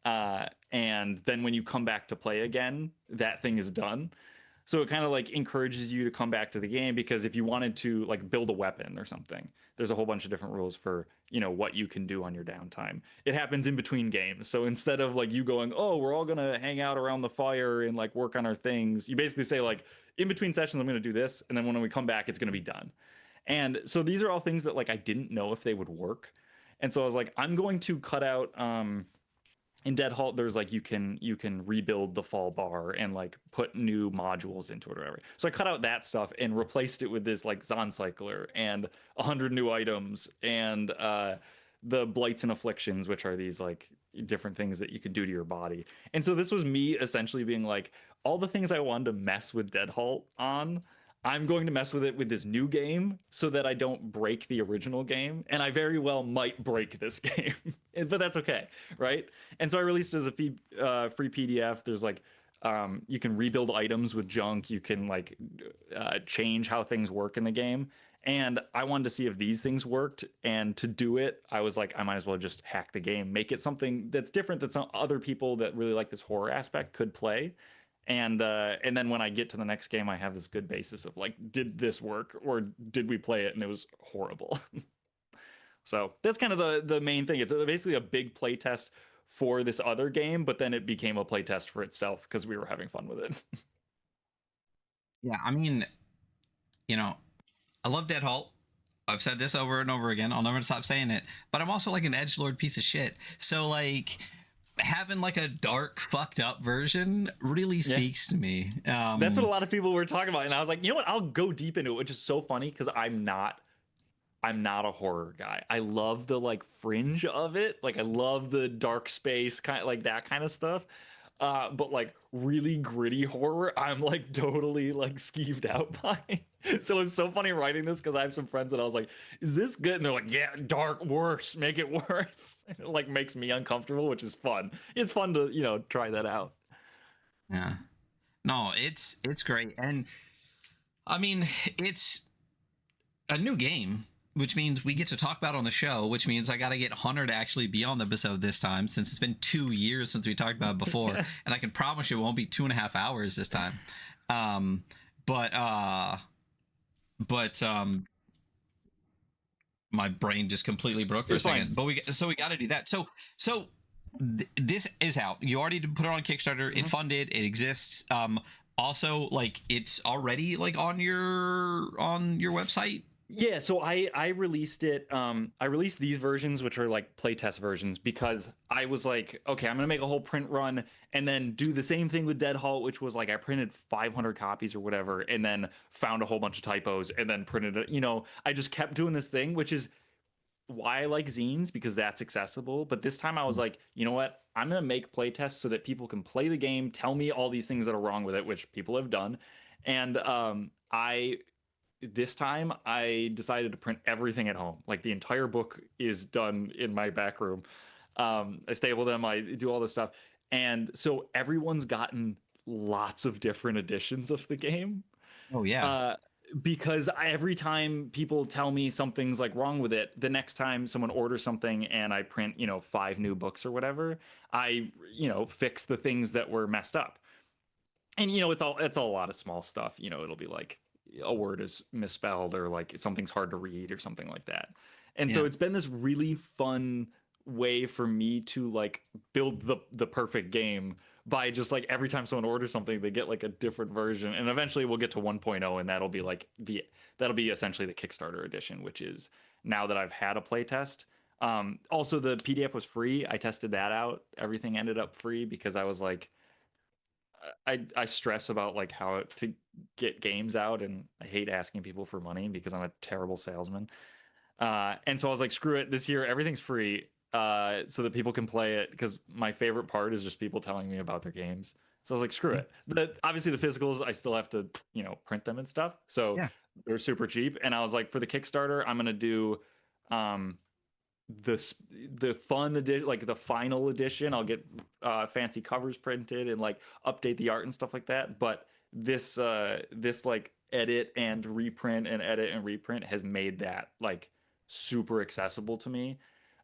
And then when you come back to play again, that thing is done. So it kind of like encourages you to come back to the game, because if you wanted to like build a weapon or something, there's a whole bunch of different rules for, you know, what you can do on your downtime. It happens in between games. So instead of like you going, oh, we're all going to hang out around the fire and like work on our things, you basically say like in between sessions, I'm going to do this. And then when we come back, it's going to be done. And so these are all things that like I didn't know if they would work. And so I was like, I'm going to cut out in Dead Halt, there's like you can rebuild the fall bar and like put new modules into it or whatever. So I cut out that stuff and replaced it with this like Zon cycler and 100 new items and the blights and afflictions, which are these like different things that you can do to your body. And so this was me essentially being like, all the things I wanted to mess with Dead Halt on, I'm going to mess with it with this new game so that I don't break the original game. And I very well might break this game, but that's okay, right? And so I released it as a free PDF. There's like, you can rebuild items with junk. You can like change how things work in the game. And I wanted to see if these things worked. And to do it, I was like, I might as well just hack the game, make it something that's different that some other people that really like this horror aspect could play. And then when I get to the next game, I have this good basis of like, did this work or did we play it and it was horrible? So that's kind of the main thing. It's basically a big play test for this other game, but then it became a play test for itself because we were having fun with it. Yeah, I mean, you know, I love Dead Halt. I've said this over and over again. I'll never stop saying it. But I'm also like an edgelord piece of shit. So like having like a dark, fucked up version really speaks to me. That's what a lot of people were talking about, and I was like, you know what? I'll go deep into it, which is so funny because I'm not a horror guy. I love the like fringe of it. Like I love the dark space kind of like that kind of stuff. But like really gritty horror, I'm like totally like skeeved out by. So it's so funny writing this because I have some friends that I was like, "Is this good?" And they're like, "Yeah, dark, worse, make it worse." And it like makes me uncomfortable, which is fun. It's fun to try that out. Yeah, no, it's great, and I mean it's a new game, which means we get to talk about it on the show, which means I got to get Hunter to actually be on the episode this time, since it's been 2 years since we talked about it before. And I can promise you it won't be 2.5 hours this time. But my brain just completely broke for a second. But we got to do that. So this is out. You already put it on Kickstarter. It funded. It exists. Also, like it's already like on your website. Yeah, so I released it. I released these versions, which are like playtest versions, because I was like, okay, I'm gonna make a whole print run and then do the same thing with Dead Halt, which was like I printed 500 copies or whatever, and then found a whole bunch of typos, and then printed it. I just kept doing this thing, which is why I like zines, because that's accessible. But this time I was like, you know what? I'm gonna make playtests so that people can play the game, tell me all these things that are wrong with it, which people have done, and this time I decided to print everything at home. Like the entire book is done in my back room. I staple them, I do all this stuff. And so everyone's gotten lots of different editions of the game. Oh yeah. because every time people tell me something's like wrong with it, the next time someone orders something and I print, 5 new books or whatever, I, fix the things that were messed up. And it's a lot of small stuff. It'll be like a word is misspelled or like something's hard to read or something like that. And so Yeah. it's been this really fun way for me to like build the perfect game by just like every time someone orders something they get like a different version, and eventually we'll get to 1.0 and that'll be like that'll be essentially the Kickstarter edition, which is now that I've had a playtest. Also the PDF was free. I tested that out. Everything ended up free because I was like, I stress about like how to get games out, and I hate asking people for money because I'm a terrible salesman. And so I was like, screw it, this year everything's free, so that people can play it, because my favorite part is just people telling me about their games. So I was like, screw it. Obviously the physicals, I still have to, print them and stuff. So Yeah. they're super cheap. And I was like, for the Kickstarter, I'm gonna do the fun edition, like the final edition. I'll get fancy covers printed and like update the art and stuff like that. But this like edit and reprint and edit and reprint has made that like super accessible to me,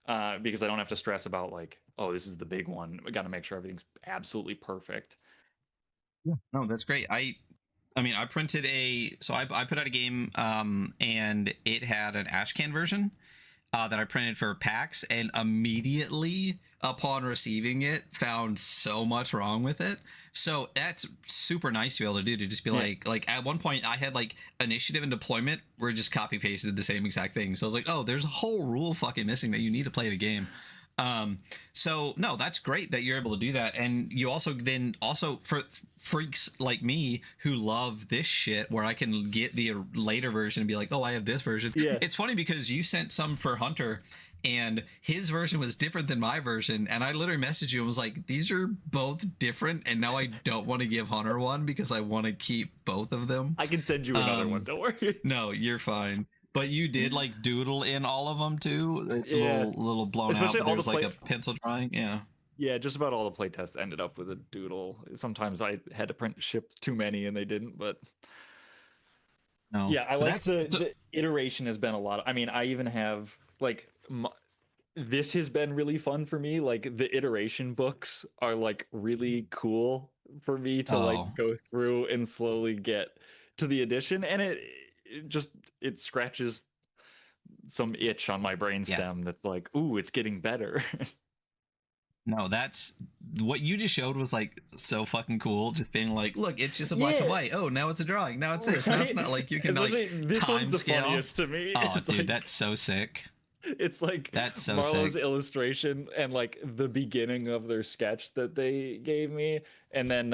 because I don't have to stress about like, oh, this is the big one, we got to make sure everything's absolutely perfect. Yeah. No, that's great. I mean, I printed I put out a game, and it had an ashcan version that I printed for PAX, and immediately upon receiving it, found so much wrong with it. So that's super nice to be able to do, to just be like at one point I had like initiative and deployment were just copy pasted the same exact thing. So I was like, oh, there's a whole rule fucking missing that you need to play the game. So no, that's great that you're able to do that. And you also for freaks like me who love this shit, where I can get the later version and be like, oh, I have this version. Yeah. It's funny because you sent some for Hunter and his version was different than my version, and I literally messaged you and was like, these are both different, and now I don't want to give Hunter one because I want to keep both of them. I can send you another one, don't worry. No, you're fine. But you did like doodle in all of them too. It's Yeah. a little blown Especially out. But all there's the like a pencil drawing. Yeah. Yeah, just about all the playtests ended up with a doodle. Sometimes I had to ship too many and they didn't, but No. yeah, I But like the iteration has been a lot. I mean, I even have like this has been really fun for me. Like the iteration books are like really cool for me to like go through and slowly get to the edition, and it scratches some itch on my brainstem that's like, ooh, it's getting better. No, that's what you just showed was like so fucking cool. Just being like, look, it's just a black and white. Oh, now it's a drawing. Now it's this. Now it's not like you can like this time one's the scale. funniest to me. Oh, it's dude, like, that's so sick. It's like that's so Marlo's sick. illustration and like the beginning of their sketch that they gave me, and then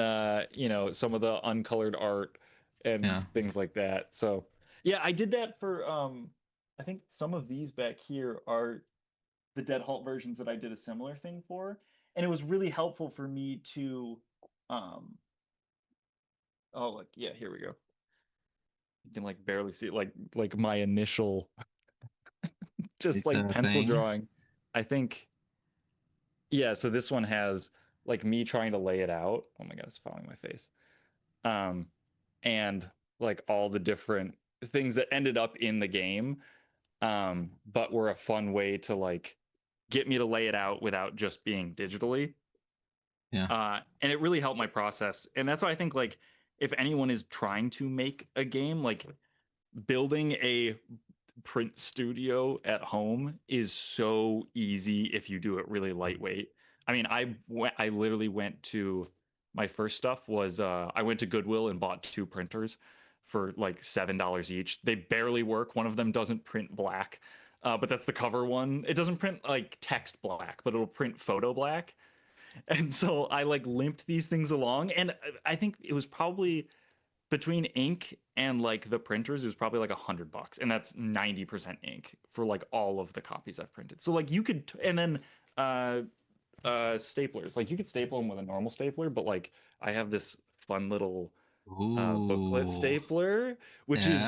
some of the uncolored art and things like that. So yeah, I did that for I think some of these back here are the Dead Halt versions that I did a similar thing for, and it was really helpful for me to oh, like, yeah, here we go. You can like barely see like my initial just like pencil drawing. I think, yeah, so this one has like me trying to lay it out. Oh my god, it's following my face. And like all the different things that ended up in the game, but were a fun way to like get me to lay it out without just being digitally. Yeah. And it really helped my process. And that's why I think like if anyone is trying to make a game, like building a print studio at home is so easy if you do it really lightweight. I mean, I literally went to my first stuff was I went to Goodwill and bought 2 printers for like $7 each. They barely work. One of them doesn't print black, but that's the cover one. It doesn't print like text black, but it'll print photo black. And so I like limped these things along, and I think it was probably between ink and like the printers, it was probably like $100, and that's 90% ink for like all of the copies I've printed. So like you could, and then staplers, like you could staple them with a normal stapler, but like I have this fun little booklet stapler, which is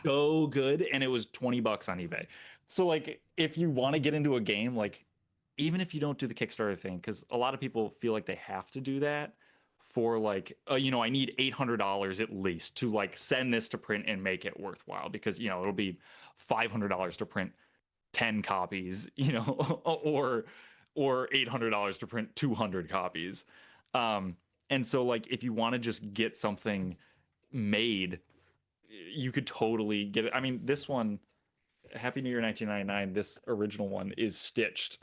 so good, and it was $20 on eBay. So like if you want to get into a game, like even if you don't do the Kickstarter thing, because a lot of people feel like they have to do that for like I need $800 at least to like send this to print and make it worthwhile, because it'll be $500 to print 10 copies, or $800 to print 200 copies. And so like if you want to just get something made, you could totally get it. I mean, this one, Happy New Year 1999, this original one is stitched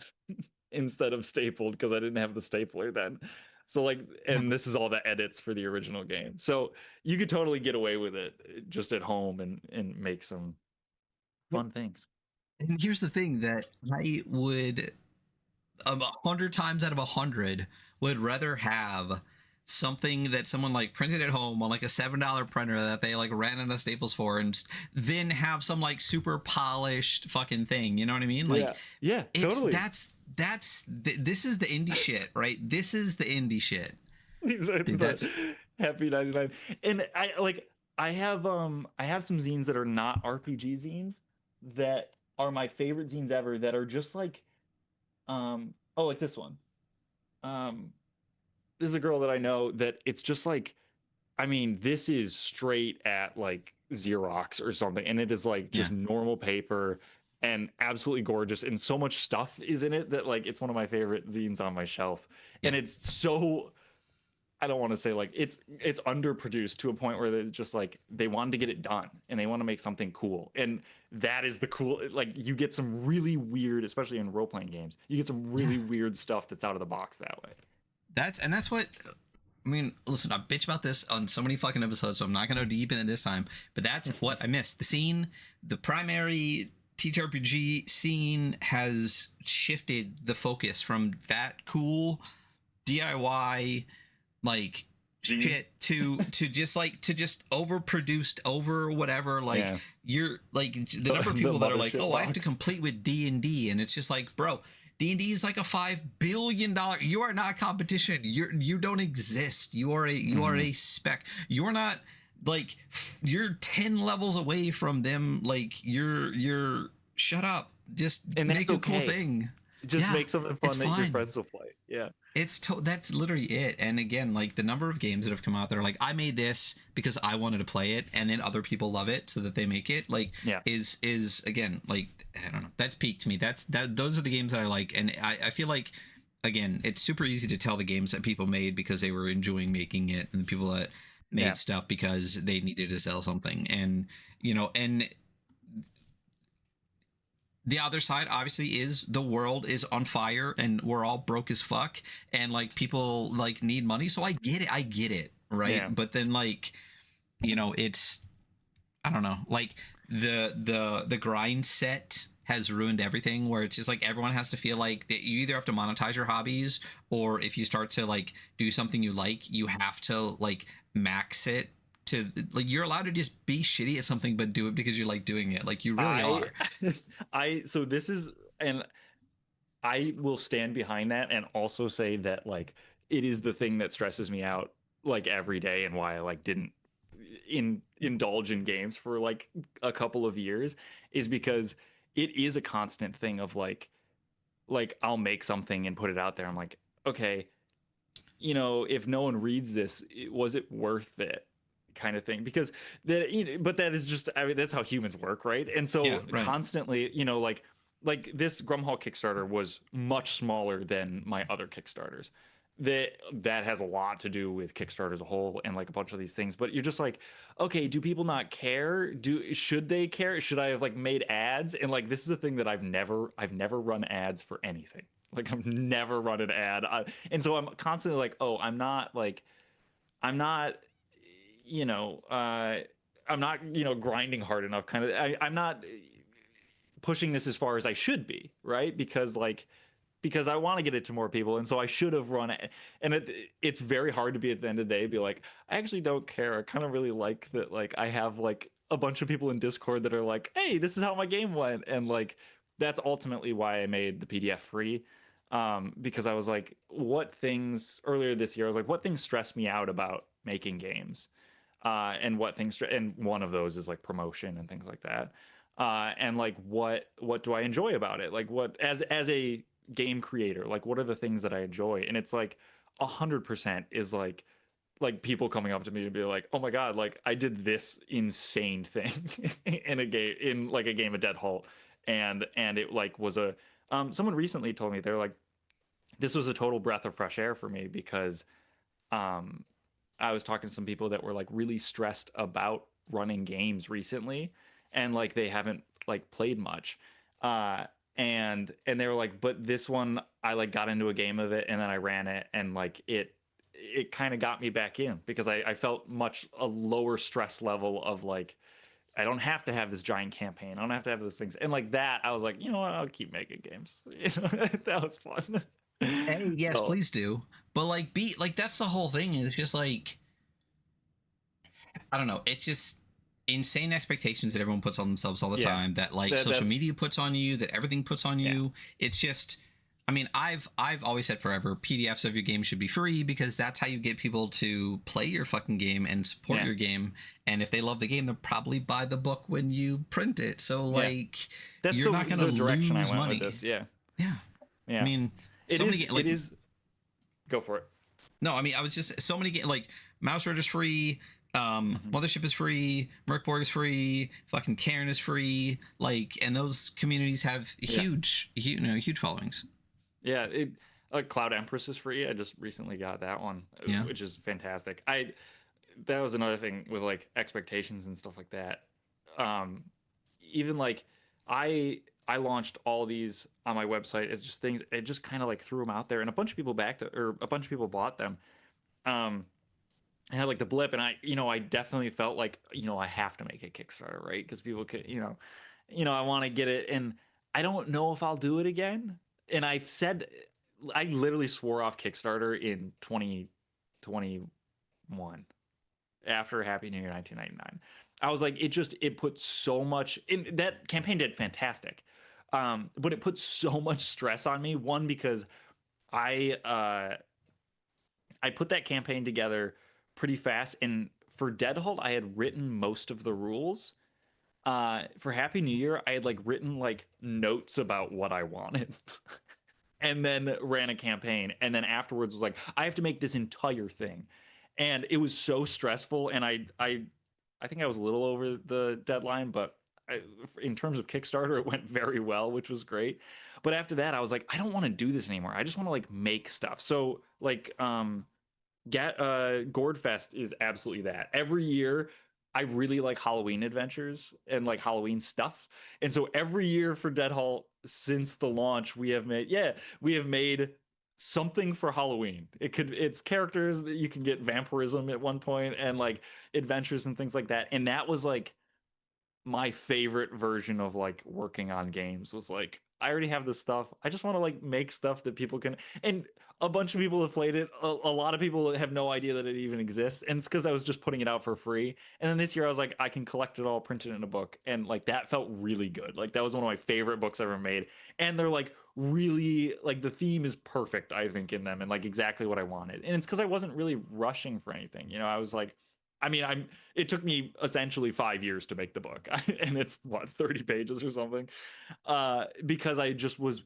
instead of stapled because I didn't have the stapler then. So like, and this is all the edits for the original game. So you could totally get away with it just at home and make some fun things. And here's the thing that I would 100 times out of 100 would rather have something that someone like printed at home on like a $7 printer that they like ran out of Staples for, and then have some like super polished fucking thing. You know what I mean? Like, yeah, totally. This is the indie shit, right? This is the indie shit. Dude, that's Happy 99. And I have some zines that are not RPG zines that are my favorite zines ever, that are just like like this one. This is a girl that I know that it's just like, I mean, this is straight at like Xerox or something, and it is like just normal paper and absolutely gorgeous, and so much stuff is in it that like it's one of my favorite zines on my shelf. And it's so, I don't want to say like it's underproduced to a point where it's just like they wanted to get it done and they want to make something cool, and that is the cool. Like you get some really weird, especially in role-playing games, you get some really weird stuff that's out of the box that way. That's what I mean. Listen, I bitch about this on so many fucking episodes, so I'm not gonna deep in it this time, but that's what I missed. The scene, the primary ttrpg scene has shifted the focus from that cool DIY like shit to just overproduced over whatever, like you're like the number of people that are like, oh, I have to complete with D&D, and it's just like, bro, D&D is like a $5 billion. You are not competition. You don't exist. You are a spec. You're not like, you're 10 levels away from them. Like you're shut up. Just make a cool thing. Just make something fun that your friends will play. Yeah. That's literally it. And again, like the number of games that have come out that are like, I made this because I wanted to play it, and then other people love it so that they make it, like is again, like, I don't know, that's peak to me. Those are the games that I like. And I feel like, again, it's super easy to tell the games that people made because they were enjoying making it, and the people that made stuff because they needed to sell something. And and the other side obviously is the world is on fire and we're all broke as fuck, and like people like need money. So I get it, right? Yeah. But then like, it's, I don't know, like the Grindset has ruined everything, where it's just like everyone has to feel like that you either have to monetize your hobbies, or if you start to like do something you like, you have to like max it to, like, you're allowed to just be shitty at something but do it because you like doing it. Like you really are. So this is, and I will stand behind that and also say that like it is the thing that stresses me out like every day, and why I like didn't indulge in games for like a couple of years, is because it is a constant thing of like I'll make something and put it out there. I'm like, okay, if no one reads this, was it worth it? Kind of thing. Because but that is just, I mean, that's how humans work, right? And so constantly, like this Grumhalll Kickstarter was much smaller than my other Kickstarters. That has a lot to do with Kickstarter as a whole and like a bunch of these things. But you're just like, okay, do people not care? Should they care? Should I have like made ads? And like, this is a thing that I've never run ads for anything. Like I've never run an ad. And so I'm constantly like, oh, I'm not grinding hard enough, kind of. I'm not pushing this as far as I should be, right? Because I want to get it to more people, and so I should have run it. And it's very hard to be at the end of the day, be like, I actually don't care. I kind of really like that. Like I have like a bunch of people in Discord that are like, hey, this is how my game went, and like that's ultimately why I made the PDF free. Because I was like, earlier this year, I was like, what things stress me out about making games? And what things, and one of those is like promotion and things like that. And like, what do I enjoy about it? Like what, as a game creator, like what are the things that I enjoy? And it's like 100% is like like people coming up to me and be like, "Oh my god, like I did this insane thing in a game, in like a game of Dead Halt," and it like was a someone recently told me they're like, this was a total breath of fresh air for me because um I was talking to some people that were like really stressed about running games recently, and like they haven't like played much, uh and they were like, but this one I like got into a game of it and then I ran it, and like it kind of got me back in because I felt much a lower stress level of like, I don't have to have this giant campaign, I don't have to have those things, and like that I was like, you know what, I'll keep making games. That was fun. Hey, yes, So please do. But like, be like, that's the whole thing. Is just like, I don't know. It's just insane expectations that everyone puts on themselves all the yeah, time. That like social that's media puts on you. That everything puts on yeah. you. It's just. I mean, I've always said forever, PDFs of your game should be free because that's how you get people to play your fucking game and support Yeah. your game. And if they love the game, they'll probably buy the book when you print it. So Yeah. like, That's you're not gonna the direction I lose went money. with this. Yeah. Yeah. I Yeah. mean, It so many is like it is go for it. no, I mean, I was just so many like Mouse Word is free, Mhm. Mothership is free, Merkborg is free, fucking Karen is free, like, and those communities have Yeah. huge followings. Yeah, it Cloud Empress is free. I just recently got that one, Yeah. which is fantastic. I That was another thing with like expectations and stuff like that. Um Even like I launched all these on my website as just things. It just kind of like threw them out there, and a bunch of people a bunch of people bought them. Um I had like the blip, and I definitely felt like, I have to make a Kickstarter, right? Because people could, I want to get it, and I don't know if I'll do it again. And I literally swore off Kickstarter in 2021 after Happy New Year 1999. I was like, it put so much in that campaign did fantastic, but it put so much stress on me. One, because I uh I put that campaign together pretty fast, and for Dead Halt, I had written most of the rules. For Happy New Year, I had like written like notes about what I wanted, and then ran a campaign. And then afterwards was like, I have to make this entire thing, and it was so stressful. And I think I was a little over the deadline, but in terms of Kickstarter, it went very well, which was great. But after that, I was like, I don't want to do this anymore. I just want to like make stuff. So like Gourdfest is absolutely that. Every year, I really like Halloween adventures and like Halloween stuff, and so every year for Dead Halt since the launch, we have made something for Halloween. It's characters that you can get vampirism at one point, and like adventures and things like that. And that was like my favorite version of like working on games, was like, I already have this stuff, I just want to like make stuff that people can. And a bunch of people have played it, a lot of people have no idea that it even exists, and it's because I was just putting it out for free. And then this year I was like, I can collect it all, print it in a book, and like that felt really good. Like that was one of my favorite books ever made, and they're like really like the theme is perfect, I think, in them, and like exactly what I wanted. And it's because I wasn't really rushing for anything. I was like, it took me essentially 5 years to make the book, and it's what, 30 pages or something. Because I just was,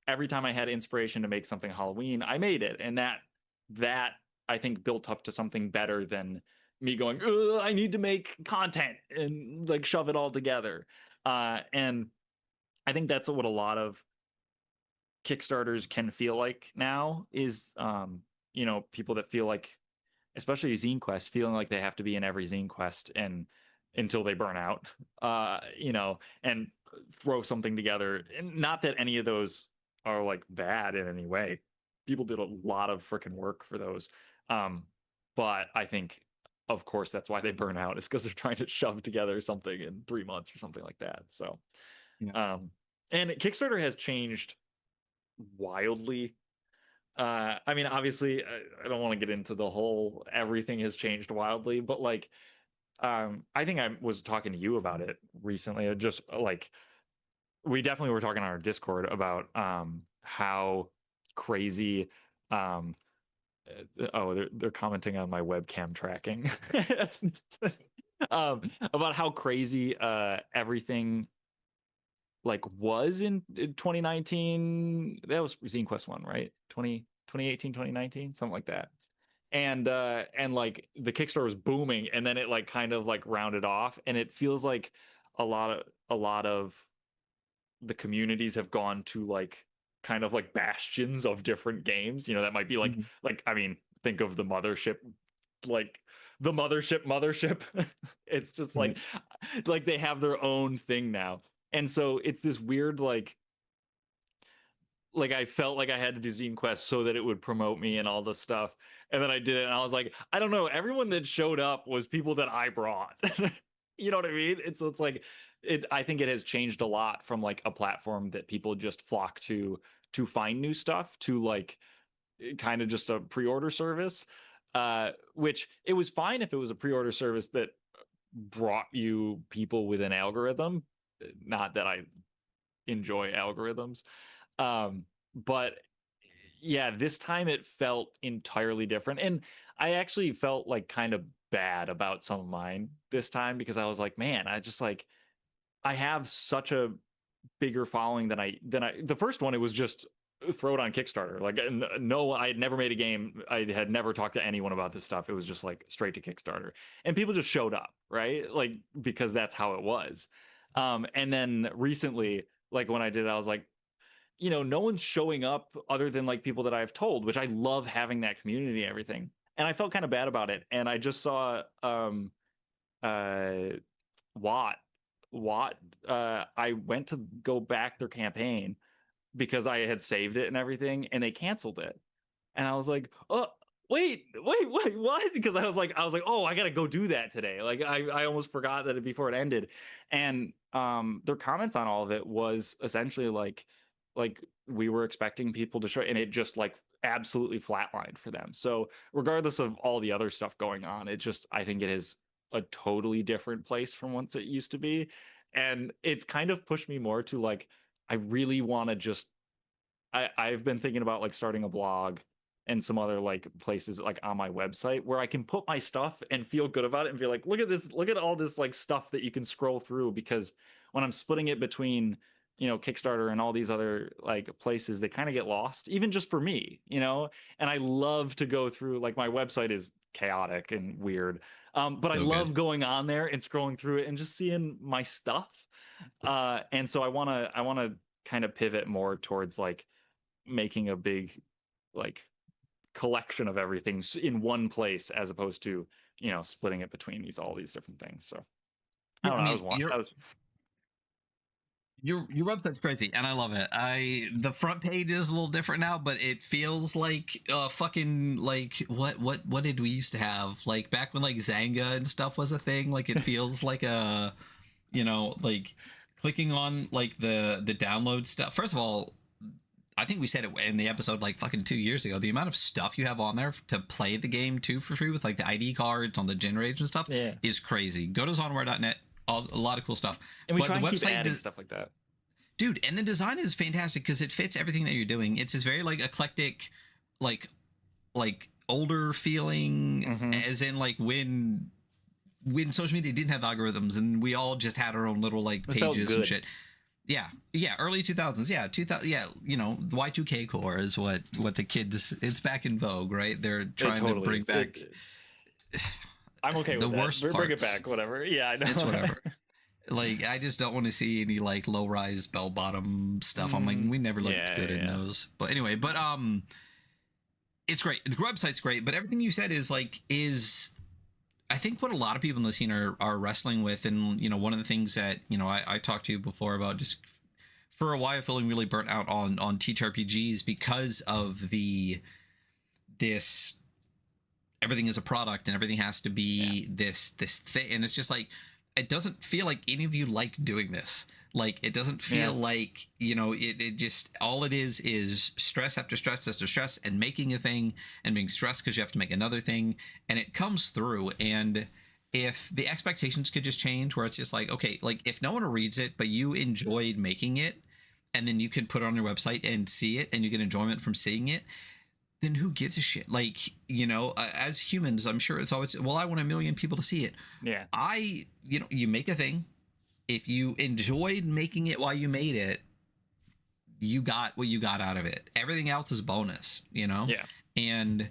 every time I had inspiration to make something Halloween, I made it, and that I think built up to something better than me going, I need to make content and like shove it all together. And I think that's what a lot of Kickstarters can feel like now, is people that feel like, especially Zine Quest, feeling like they have to be in every Zine Quest and until they burn out, and throw something together. And not that any of those are like bad in any way. People did a lot of freaking work for those. But I think, of course, that's why they burn out, is because they're trying to shove together something in 3 months or something like that. So, Yeah. and Kickstarter has changed wildly. Obviously, I don't want to get into the whole everything has changed wildly, but like, I think I was talking to you about it recently. Just like, we definitely were talking on our Discord about how crazy. Oh, they're commenting on my webcam tracking. About how crazy everything like was in 2019. That was Zine Quest 1, right? 2018, 2019, something like that. and like the Kickstarter was booming, and then it like kind of like rounded off, and it feels like a lot of the communities have gone to like kind of like bastions of different games. You know, that might be Mhm. like I mean, think of the mothership, like the mothership. It's just Right. like they have their own thing now. And so it's this weird like I felt like I had to do Zine Quest so that it would promote me and all this stuff. And then I did it and I was like, I don't know, everyone that showed up was people that I brought. You know what I mean? It's like I think it has changed a lot from like a platform that people just flock to find new stuff to like kind of just a pre-order service. Which it was fine if it was a pre-order service that brought you people with an algorithm. Not that I enjoy algorithms. But yeah, this time it felt entirely different. And I actually felt like kind of bad about some of mine this time because I was like, man, I just like I have such a bigger following than I the first one. It was just throw it on Kickstarter. Like no, I had never made a game. I had never talked to anyone about this stuff. It was just like straight to Kickstarter, and people just showed up, right? Like because that's how it was. And then recently, like when I did it, I was like, you know, no one's showing up other than like people that I've told, which I love having that community and everything. And I felt kind of bad about it. And I just saw uh Watt Watt I went to go back their campaign because I had saved it and everything, and they canceled it. And I was like, oh, wait, what? Because I was like, oh, I gotta go do that today. Like I almost forgot that before it ended. And their comments on all of it was essentially like we were expecting people to show, and it just like absolutely flatlined for them. So regardless of all the other stuff going on, it just I think it is a totally different place from once it used to be. And it's kind of pushed me more to like I really want to just I've been thinking about like starting a blog and some other like places like on my website where I can put my stuff and feel good about it and be like, look at this, look at all this like stuff that you can scroll through. Because when I'm splitting it between, you know, Kickstarter and all these other like places, they kind of get lost, even just for me, you know. And I love to go through, like, my website is chaotic and weird, but I So good. love going on there and scrolling through it and just seeing my stuff. And so I want to kind of pivot more towards like making a big like collection of everything in one place as opposed to, you know, splitting it between all these different things. So I Yeah, don't I know. mean, I was your website's crazy, and I love it. The front page is a little different now, but it feels like fucking like what did we used to have, like back when like Zanga and stuff was a thing? Like it feels like a, you know, like clicking on like the download stuff. First of all, I think we said it in the episode like fucking 2 years ago. The amount of stuff you have on there to play the game too for free with like the ID cards on the generators and stuff yeah. is crazy. Go to zonware.net. A lot of cool stuff. And we But try the and keep website adding stuff like that. dude, and the design is fantastic because it fits everything that you're doing. It's this very like eclectic, like older feeling, Mm-hmm. as in like when social media didn't have algorithms and we all just had our own little like It felt pages and good. shit. Yeah, early 2000s. Yeah, 2000. Yeah, you know, Y2K core is what the kids. It's back in vogue, right? They're trying to bring back I'm okay the with that. worst Bring it parts. back, whatever. Yeah, I know. It's whatever. Like, I just don't want to see any like low rise bell bottom stuff. I'm like, we never looked Yeah, good in those. But anyway, it's great. The website's great, but everything you said is I think what a lot of people in the scene are wrestling with. And you know, one of the things that, you know, I talked to you before about, just for a while feeling really burnt out on ttrpgs because of this everything is a product and everything has to be this thing, and it's just like it doesn't feel like any of you like doing this. Like it doesn't feel like, you know, it just, all it is stress after stress after stress and making a thing and being stressed because you have to make another thing, and it comes through. And if the expectations could just change where it's just like, okay, like if no one reads it but you enjoyed making it, and then you can put it on your website and see it and you get enjoyment from seeing it, then who gives a shit? Like, you know, as humans, I'm sure it's always, well, I want 1 million people to see it. Yeah. You know, you make a thing. If you enjoyed making it while you made it, you got what you got out of it. Everything else is bonus, you know? Yeah. And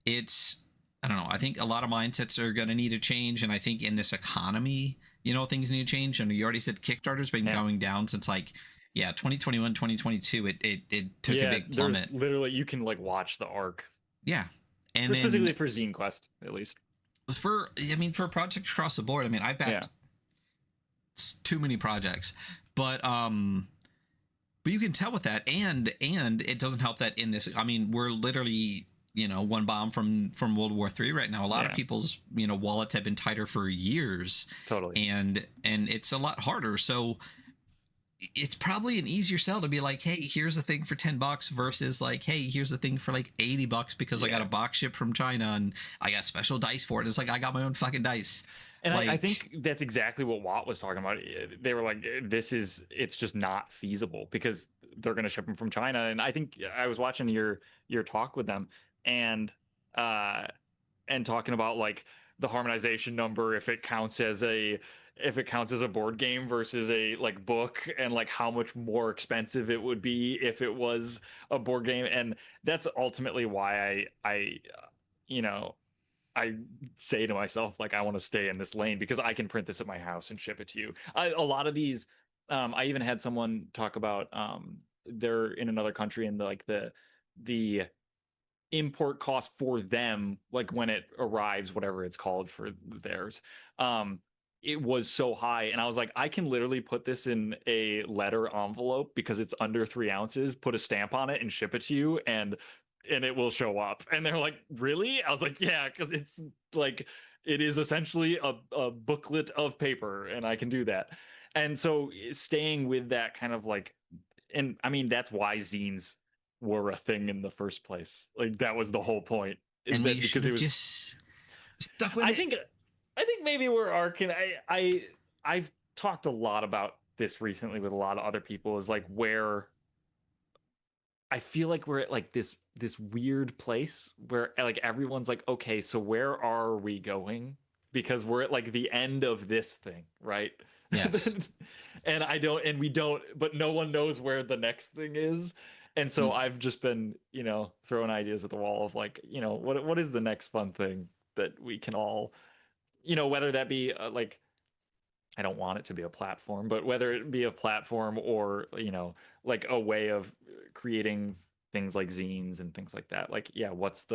it's I don't know. I think a lot of mindsets are going to need to change. And I think in this economy, things need to change. And you already said Kickstarter's been going down since 2021, 2022. It took a big plummet. There's literally, you can like watch the arc. Yeah. And specifically for Zine Quest, at least. For projects across the board, I've backed too many projects, but you can tell with that, and it doesn't help that in this, we're literally, one bomb from World War III right now. A lot of people's, wallets have been tighter for years. Totally. And it's a lot harder. So it's probably an easier sell to be like, hey, here's the thing for $10 versus like, hey, here's the thing for like $80 because I got a box ship from China and I got special dice for it. It's like, I got my own fucking dice. And I think that's exactly what Watt was talking about. They were like, it's just not feasible because they're going to ship them from China. And I think I was watching your talk with them and talking about like the harmonization number, if it counts as a board game versus a like book, and like how much more expensive it would be if it was a board game. And that's ultimately why I say to myself, like, I want to stay in this lane because I can print this at my house and ship it to you. A lot of these, I even had someone talk about they're in another country and the import cost for them, like when it arrives, whatever it's called for theirs, it was so high. And I was like, I can literally put this in a letter envelope because it's under 3 ounces, put a stamp on it and ship it to you, and it will show up. And they're like, really? I was like, yeah, because it's like, it is essentially a booklet of paper and I can do that. And so staying with that kind of like, and that's why zines were a thing in the first place. Like that was the whole point. And that because it was just stuck with it. I think maybe we're arcing. I've talked a lot about this recently with a lot of other people, is like where I feel like we're at like this weird place where like everyone's like, okay, so where are we going? Because we're at like the end of this thing, right? Yes. and we don't, but no one knows where the next thing is. And so I've just been, throwing ideas at the wall of like, what is the next fun thing that we can all, whether that be like, I don't want it to be a platform, but whether it be a platform or, like a way of creating things like zines and things like that. Like, yeah, what's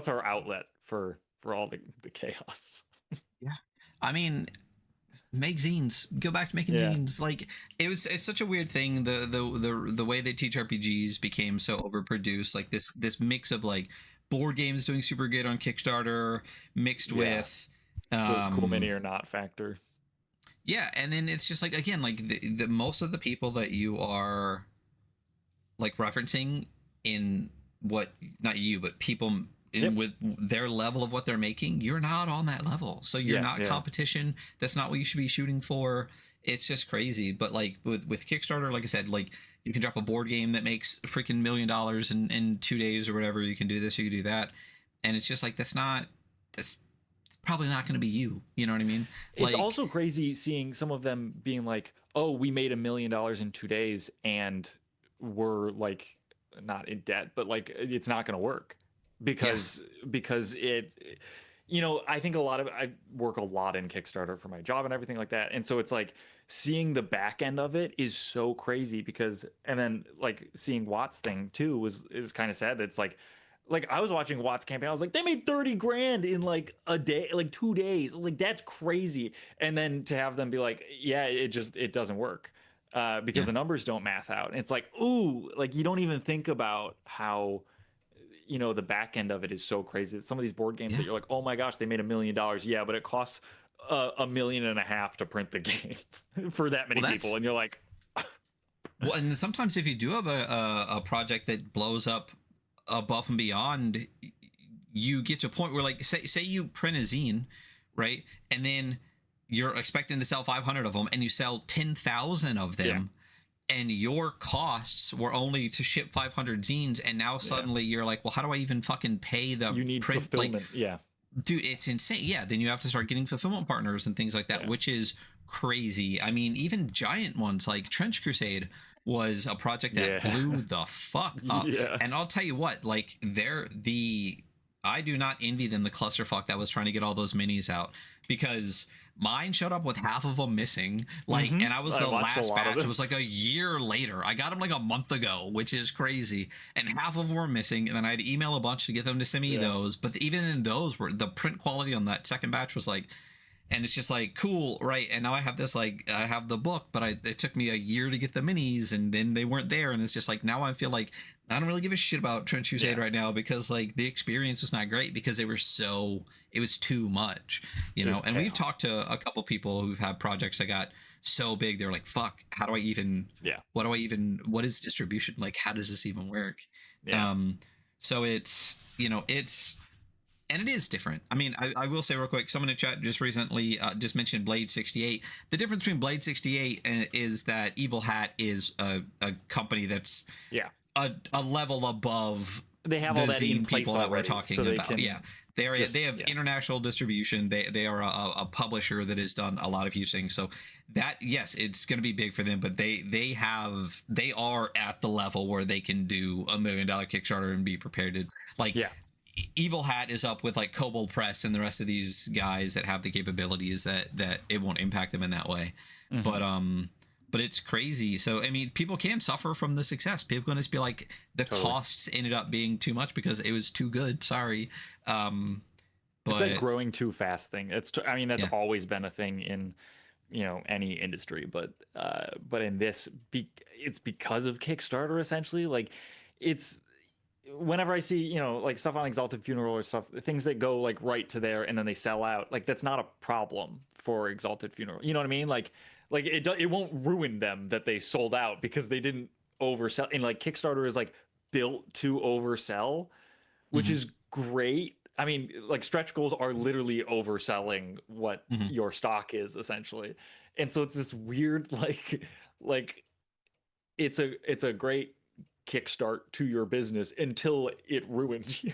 our outlet for all the chaos? Yeah. Make zines. Go back to making zines. Like it's such a weird thing. The way they teach RPGs became so overproduced. Like this mix of like board games doing super good on Kickstarter mixed with the cool mini or not factor. Yeah, and then it's just like, again, like the most of the people that you are like referencing in what, not you, but people with their level of what they're making, you're not on that level. So you're not competition. That's not what you should be shooting for. It's just crazy. But like with Kickstarter, like I said, like you can drop a board game that makes a freaking $1 million in 2 days or whatever. You can do this, you can do that. And it's just like, that's probably not going to be you. You know what I mean? It's also crazy seeing some of them being like, oh, we made $1 million in 2 days and we're like not in debt, but like it's not going to work because it, I think I work a lot in Kickstarter for my job and everything like that. And so it's like seeing the back end of it is so crazy because, and then like seeing Watt's thing too is kind of sad. It's like I was watching Watt's campaign. I was like, they made 30 grand in like a day, like 2 days. Like, that's crazy. And then to have them be like, yeah, it doesn't work because the numbers don't math out. And it's like, ooh, like you don't even think about how, the back end of it is so crazy. Some of these board games that you're like, oh my gosh, they made $1 million. Yeah, but it costs $1.5 million to print the game for that many people. And you're like, well, and sometimes if you do have a project that blows up above and beyond, you get to a point where like say you print a zine, right, and then you're expecting to sell 500 of them and you sell 10,000 of them, and your costs were only to ship 500 zines, and now suddenly you're like, well, how do I even fucking pay the you need print? Fulfillment. Like, dude, it's insane. Then you have to start getting fulfillment partners and things like that, which is crazy. Even giant ones like Trench Crusade was a project that blew the fuck up. And I'll tell you what, like the I do not envy them the clusterfuck that was trying to get all those minis out, because mine showed up with half of them missing, like, and I was the last batch. It was like a year later. I got them like a month ago, which is crazy, and half of them were missing, and then I had to email a bunch to get them to send me those. But even in those, were the print quality on that second batch was like, and it's just like, cool, right? And now I have this, like, I have the book, but it took me a year to get the minis, and then they weren't there, and it's just like, now I feel like I don't really give a shit about Trench Crusade right now, because like the experience was not great, because it was too much, you know. And we've talked to a couple people who've had projects that got so big, they're like, fuck, how do I even, what is distribution? Like, how does this even work? So it's, you know, and it is different. I mean, I will say real quick, someone in chat just recently just mentioned Blade 68. The difference between Blade 68 is that Evil Hat is a company that's a level above. They have all that in place people that we're talking so about. They have international distribution. They are a publisher that has done a lot of huge things. So that, yes, it's going to be big for them, but they are at the level where they can do $1 million Kickstarter and be prepared to, like, Evil Hat is up with like Kobold Press and the rest of these guys that have the capabilities that it won't impact them in that way. But it's crazy. So I mean, people can suffer from the success. People can just be like, the costs ended up being too much because it was too good. Sorry. But it's that growing too fast thing. I mean, that's always been a thing in, you know, any industry, but in this, it's because of Kickstarter essentially. Like, it's, whenever I see, you know, like stuff on Exalted Funeral or stuff, things that go like right to there and then they sell out, like that's not a problem for Exalted Funeral. You know what I mean? Like it won't ruin them that they sold out because they didn't oversell. And like Kickstarter is like built to oversell, which is great. I mean, like stretch goals are literally overselling what your stock is essentially. And so it's this weird, like it's a great kickstart to your business until it ruins you.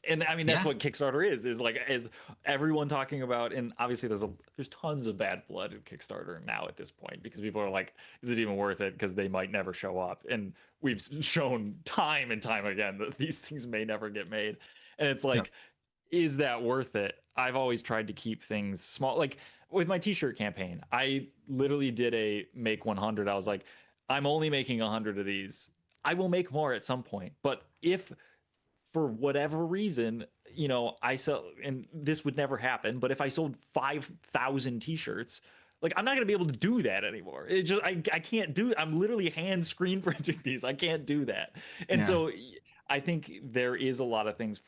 And I mean, that's what Kickstarter is everyone talking about. And obviously there's tons of bad blood in Kickstarter now at this point, because people are like, is it even worth it? Because they might never show up. And we've shown time and time again that these things may never get made. And it's like, is that worth it? I've always tried to keep things small. Like with my t-shirt campaign, I literally did a make 100. I was like, I'm only making 100 of these. I will make more at some point, but if for whatever reason, you know, I sell, and this would never happen, but if I sold 5,000 t-shirts, like I'm not going to be able to do that anymore. It just, I can't do it. I'm literally hand screen printing these. I can't do that. And so I think there is a lot of things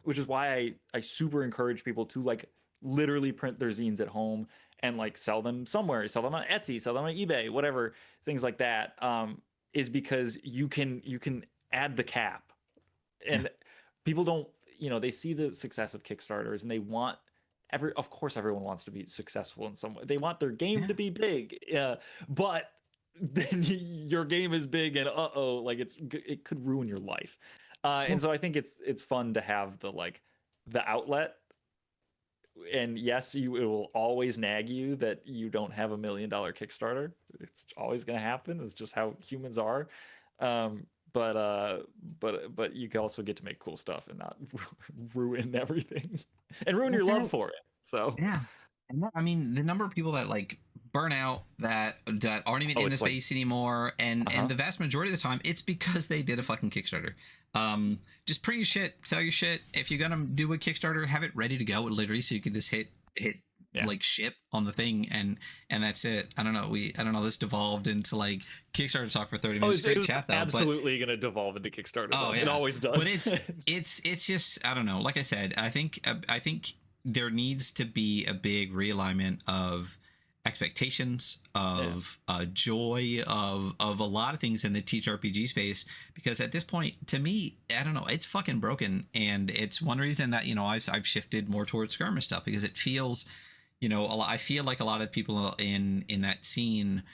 which is why I super encourage people to like literally print their zines at home and like sell them somewhere, sell them on Etsy, sell them on eBay, whatever, things like that. Is because you can add the cap, and people don't, you know, they see the success of Kickstarters and they want of course everyone wants to be successful in some way. They want their game to be big, but then your game is big and like it could ruin your life. And so I think it's fun to have the outlet. And yes, it will always nag you that you don't have $1 million Kickstarter. It's always going to happen. It's just how humans are. But you can also get to make cool stuff and not ruin everything and ruin your love for it. So and I mean, the number of people that like burn out that aren't even in the space anymore, and the vast majority of the time, it's because they did a fucking Kickstarter. Just print your shit, sell your shit. If you're gonna do a Kickstarter, have it ready to go, literally, so you can just hit like ship on the thing, and that's it. I don't know. This devolved into like Kickstarter talk for 30 minutes. Great chat though. Absolutely gonna devolve into Kickstarter. Oh yeah, it always does. But it's just, I don't know. Like I said, I think there needs to be a big realignment of expectations, of joy, of a lot of things in the TTRPG space, because at this point, to me, I don't know, it's fucking broken. And it's one reason that, you know, I've shifted more towards skirmish stuff, because it feels, you know, I feel like a lot of people in that scene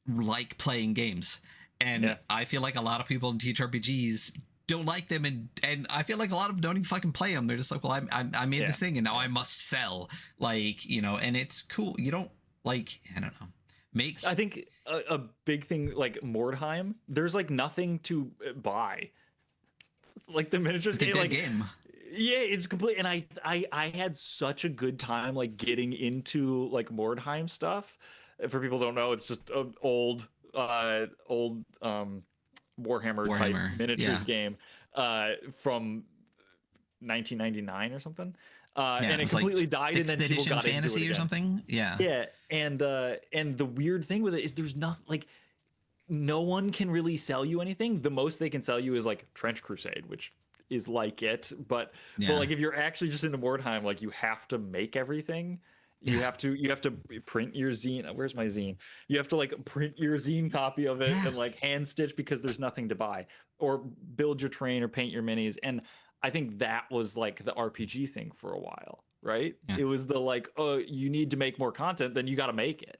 like playing games, and I feel like a lot of people in TTRPGs don't like them, and I feel like a lot of them don't even fucking play them. They're just like, well, I made this thing and now I must sell, like, you know. And it's cool. You don't, like, I don't know, I think a big thing like Mordheim, there's like nothing to buy. Like the miniatures game, like game. Yeah, it's complete. And I had such a good time like getting into like Mordheim stuff. For people who don't know, it's just an old Warhammer type Warhammer. miniatures Yeah. game from 1999 or something. Yeah. And It it was like completely died, and 6th then people edition got into it fantasy or again. something. Yeah. Yeah, and the weird thing with it is there's not like no one can really sell you anything. The most they can sell you is like Trench Crusade, which is like it, but Yeah. like if you're actually just into Mordheim, like you have to make everything. Yeah. You have to print your zine. Where's my zine? You have to like print your zine copy of it Yeah. and like hand stitch because there's nothing to buy, or build your train or paint your minis. And I think that was like the RPG thing for a while, right? Yeah. It was the like, oh, you need to make more content, then you got to make it.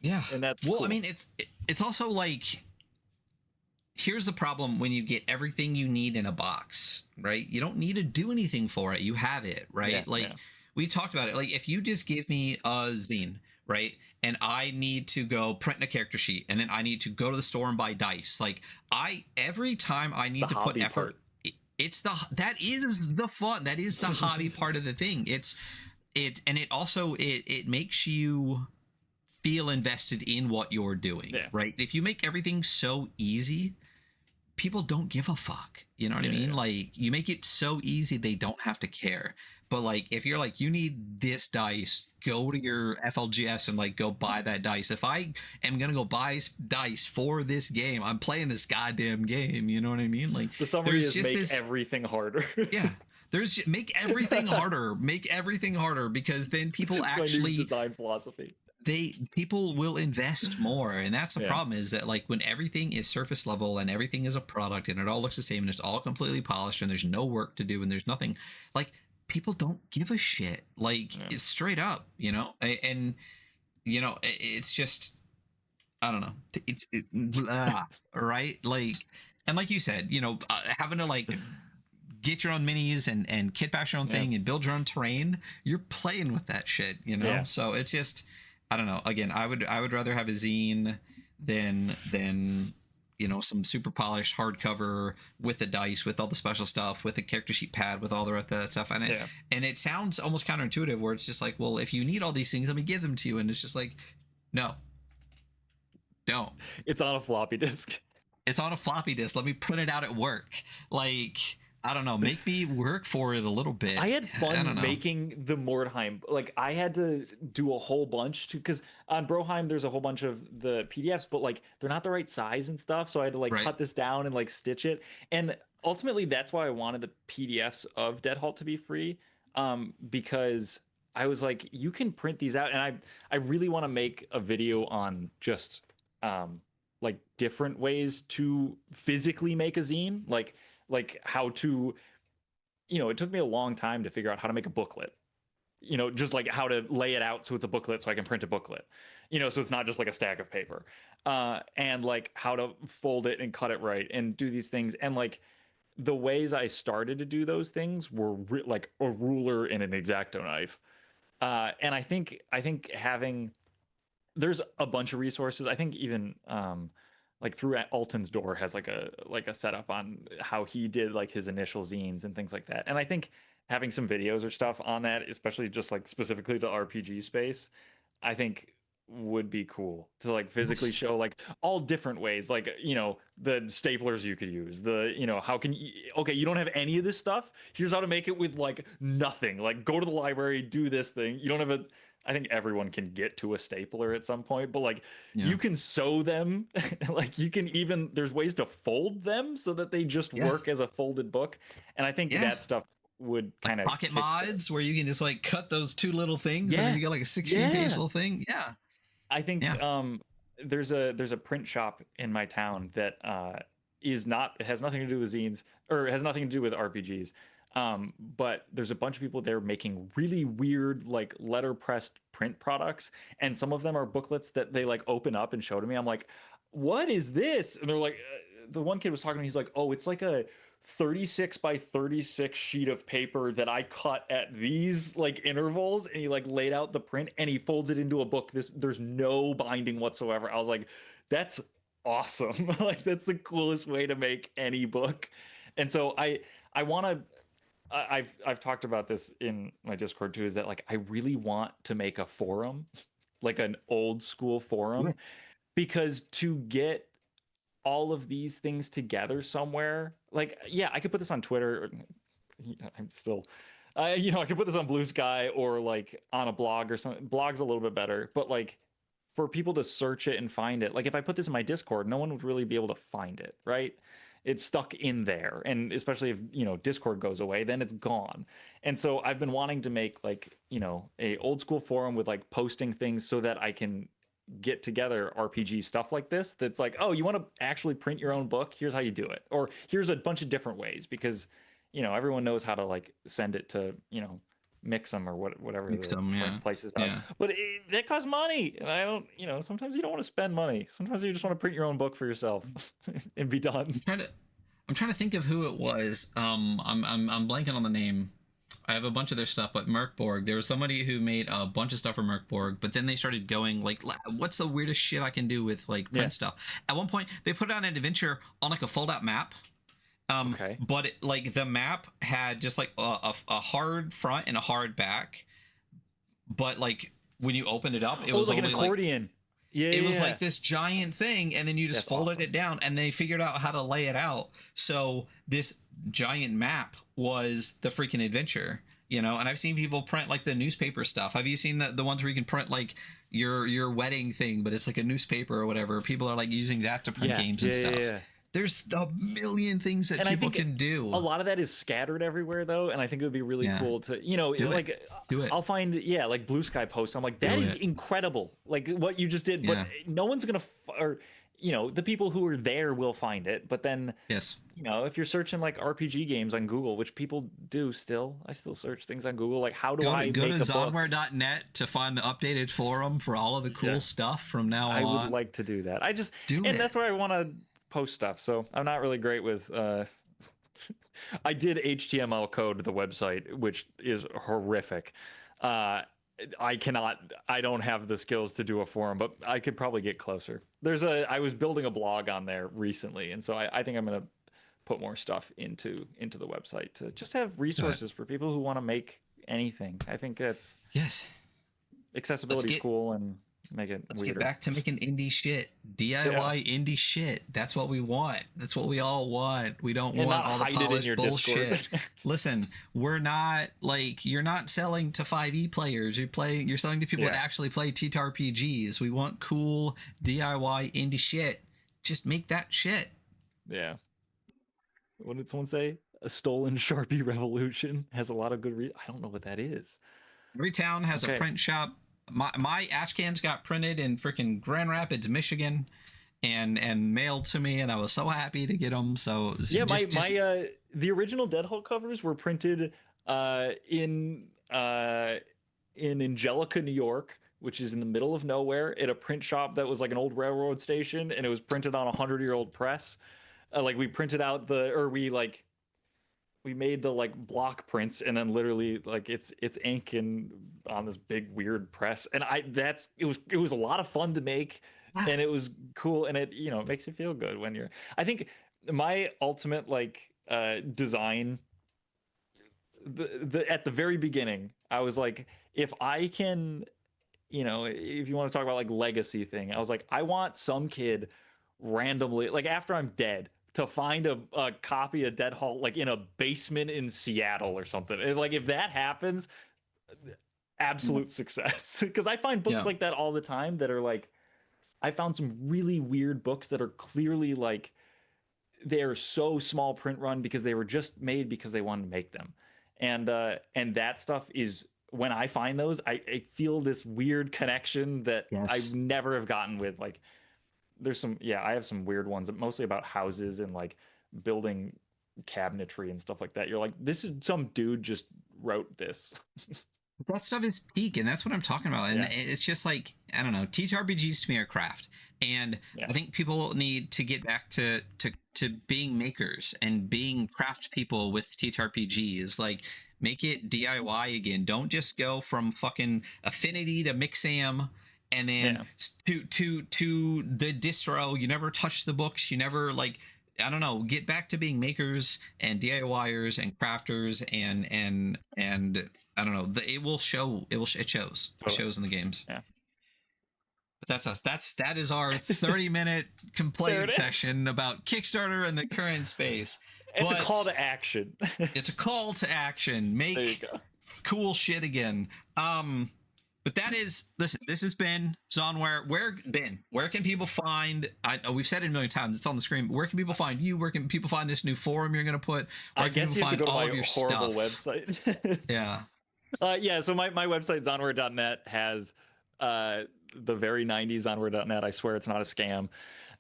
Yeah. And that's Well, cool. I mean, it's also like, here's the problem when you get everything you need in a box, right? You don't need to do anything for it. You have it, right? Yeah, like yeah. we talked about it. Like if you just give me a zine, right? And I need to go print a character sheet, and then I need to go to the store and buy dice. Like every time I need the to put hobby effort, part. that is the fun. That is the hobby part of the thing. And it also, it makes you feel invested in what you're doing, Yeah. right? If you make everything so easy, people don't give a fuck. You know what I mean? Yeah. Like you make it so easy, they don't have to care. But like, if you're like, you need this dice, go to your FLGS and like go buy that dice. If I am going to go buy dice for this game, I'm playing this goddamn game. You know what I mean? Like The summary there's is just make this, everything harder. yeah, make everything harder, because then people It's my new actually, design philosophy. people will invest more. And that's the Yeah. problem, is that like when everything is surface level and everything is a product and it all looks the same and it's all completely polished and there's no work to do and there's nothing, like people don't give a shit. Like Yeah. it's straight up, you know. And you know, it's just, I don't know, right? Like, and like you said, you know, having to like get your own minis and kit bash your own Yeah. thing and build your own terrain, you're playing with that shit, you know. Yeah. So it's just, I don't know. Again, I would rather have a zine than you know, some super polished hardcover with the dice, with all the special stuff, with the character sheet pad, with all the rest of that stuff. And it sounds almost counterintuitive, where it's just like, well, if you need all these things, let me give them to you. And it's just like, no, don't. It's on a floppy disk. It's on a floppy disk. Let me print it out at work. Like, I don't know, make me work for it a little bit. I had fun making the Mordheim. Like I had to do a whole bunch because on Broheim there's a whole bunch of the PDFs, but like they're not the right size and stuff. So I had to like cut this down and like stitch it. And ultimately that's why I wanted the PDFs of Dead Halt to be free. Because I was like, you can print these out, and I really want to make a video on just like different ways to physically make a zine, like how to, you know, it took me a long time to figure out how to make a booklet, you know, just like how to lay it out so it's a booklet so I can print a booklet, you know, so it's not just like a stack of paper, and like how to fold it and cut it right and do these things. And like the ways I started to do those things were like a ruler and an X-Acto knife. And I think having, there's a bunch of resources. I think even like through Alton's Door has like a setup on how he did like his initial zines and things like that. And I think having some videos or stuff on that, especially just like specifically the RPG space, I think would be cool to like physically show like all different ways, like, you know, the staplers you could use, the, you know, how can you, okay, you don't have any of this stuff, here's how to make it with like nothing, like go to the library, do this thing. You don't have a, I think everyone can get to a stapler at some point, but like you can sew them. Like you can even, there's ways to fold them so that they just work as a folded book. And I think that stuff would kind of like pocket mods where you can just like cut those two little things and then you get like a 16-page little thing. Yeah. I think there's a print shop in my town that is not, it has nothing to do with zines, or it has nothing to do with RPGs. But there's a bunch of people there making really weird like letterpressed print products, and some of them are booklets that they like open up and show to me. I'm like, what is this? And they're like, the one kid was talking to me, he's like, oh, it's like a 36 by 36 sheet of paper that I cut at these like intervals, and he like laid out the print and he folds it into a book. There's no binding whatsoever. I was like, that's awesome. Like that's the coolest way to make any book. And so I want to, I've talked about this in my Discord too, is that like I really want to make a forum, like an old school forum, because to get all of these things together somewhere, like yeah, I could put this on Twitter. I'm still, I could put this on Blue Sky or like on a blog or something. Blog's a little bit better, but like for people to search it and find it, like if I put this in my Discord, no one would really be able to find it, right? It's stuck in there, and especially if Discord goes away, then it's gone. And so I've been wanting to make like a old school forum with like posting things so that I can get together RPG stuff like this. That's like, oh, you want to actually print your own book? Here's how you do it, or here's a bunch of different ways, because everyone knows how to like send it to mix them or whatever Mix the them, yeah. places are. Yeah. But that costs money, and I don't. Sometimes you don't want to spend money. Sometimes you just want to print your own book for yourself and be done. I'm trying to think of who it was. I'm blanking on the name. I have a bunch of their stuff, but Merkborg, there was somebody who made a bunch of stuff for Merkborg, but then they started going like, what's the weirdest shit I can do with like print stuff? At one point, they put out an adventure on like a fold-out map. Okay. But like the map had just like a hard front and a hard back, but like when you opened it up, it was like an accordion. It was like this giant thing, and then you just folded it down, and they figured out how to lay it out. So this giant map was the freaking adventure, And I've seen people print like the newspaper stuff. Have you seen the ones where you can print like your wedding thing, but it's like a newspaper or whatever? People are like using that to print games and stuff. Yeah. There's a million things that people can do. A lot of that is scattered everywhere, though, and I think it would be really cool to, do it. I'll find, like Blue Sky posts. I'm like, that is incredible, like what you just did. But no one's gonna, the people who are there will find it. But then, if you're searching like RPG games on Google, which people do still, I still search things on Google. Like, how do I go to zonware.net to find the updated forum for all of the cool stuff from now on? I would like to do that. That's where I want to post stuff. So I'm not really great with I did HTML code the website, which is horrific. I don't have the skills to do a forum, but I could probably get closer. I was building a blog on there recently, and so I think I'm gonna put more stuff into the website to just have resources for people who want to make anything. I think that's accessibility is cool, and let's get back to making indie shit. DIY indie shit. That's what we want. That's what we all want. We don't want all the polished bullshit. Listen, we're not like, you're not selling to 5e players. You're selling to people that actually play ttrpgs. We want cool DIY indie shit. Just make that shit. Yeah. What did someone say? A stolen Sharpie revolution has a lot of good I don't know what that is. Every town has a print shop. My ashcans got printed in freaking Grand Rapids, Michigan, and mailed to me, and I was so happy to get them. So the original Dead Halt covers were printed in Angelica, New York, which is in the middle of nowhere, at a print shop that was like an old railroad station, and it was printed on a 100-year-old press. We printed out we made the like block prints, and then literally like it's ink and on this big weird press, and it was a lot of fun to make, and it was cool, and it it makes you feel good when I think my ultimate design, at the very beginning, I was like, if I can, if you want to talk about like legacy thing, I was like, I want some kid randomly, like after I'm dead, to find a copy of Dead Halt like in a basement in Seattle or something. And, like if that happens, absolute success. Because I find books like that all the time that are like, I found some really weird books that are clearly like, they're so small print run because they were just made because they wanted to make them. And that stuff is, when I find those, I feel this weird connection that I never have gotten with like, there's some, I have some weird ones, mostly about houses and like building cabinetry and stuff like that. You're like, this is some dude just wrote this. That stuff is peak, and that's what I'm talking about. And it's just like, I don't know, TTRPGs to me are craft. And I think people need to get back to being makers and being craft people with TTRPGs. Like, make it DIY again. Don't just go from fucking Affinity to Mixam and then to the distro. You never touch the books. You never like I don't know, get back to being makers and DIYers and crafters and I don't know. It will show. It shows. It shows in the games. Yeah. But that's us. That is our 30-minute complaint section about Kickstarter and the current space. It's a call to action. It's a call to action. Make cool shit again. But that is, listen, this has been Zonware. Where can people find, we've said it a million times, it's on the screen, but where can people find you? Where can people find this new forum you're going to put? Where I guess you have to go to my horrible website. Yeah. Yeah, so my website, zonware.net, has the very 90s Zonware.net. I swear it's not a scam.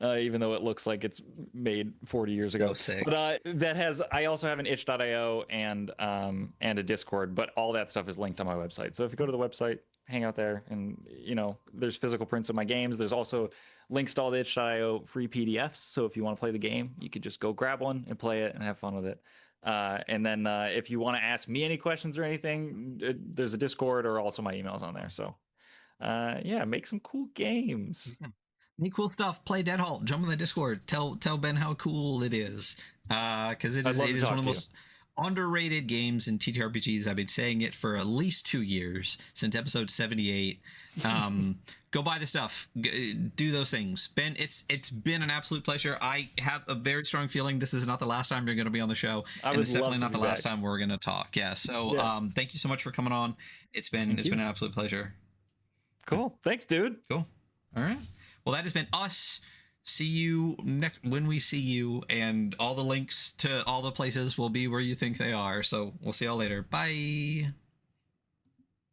Even though it looks like it's made 40 years ago. But that has, I also have an itch.io and a Discord, but all that stuff is linked on my website. So if you go to the website, hang out there, and there's physical prints of my games. There's also links to all the itch.io free PDFs. So if you want to play the game, you could just go grab one and play it and have fun with it. And then if you want to ask me any questions or anything, there's a Discord or also my emails on there. So yeah, make some cool games. Make cool stuff. Play Dead Halt. Jump on the Discord. Tell Ben how cool it is. Because it is one of the most underrated games in TTRPGs. I've been saying it for at least 2 years, since episode 78. Go buy the stuff. Do those things. Ben, it's been an absolute pleasure. I have a very strong feeling this is not the last time you're going to be on the show. And it's definitely not the last time we're going to talk. Yeah. So thank you so much for coming on. It's been an absolute pleasure. Cool. Thanks, dude. Cool. All right. Well, that has been us. See you when we see you, and all the links to all the places will be where you think they are. So we'll see y'all later. Bye.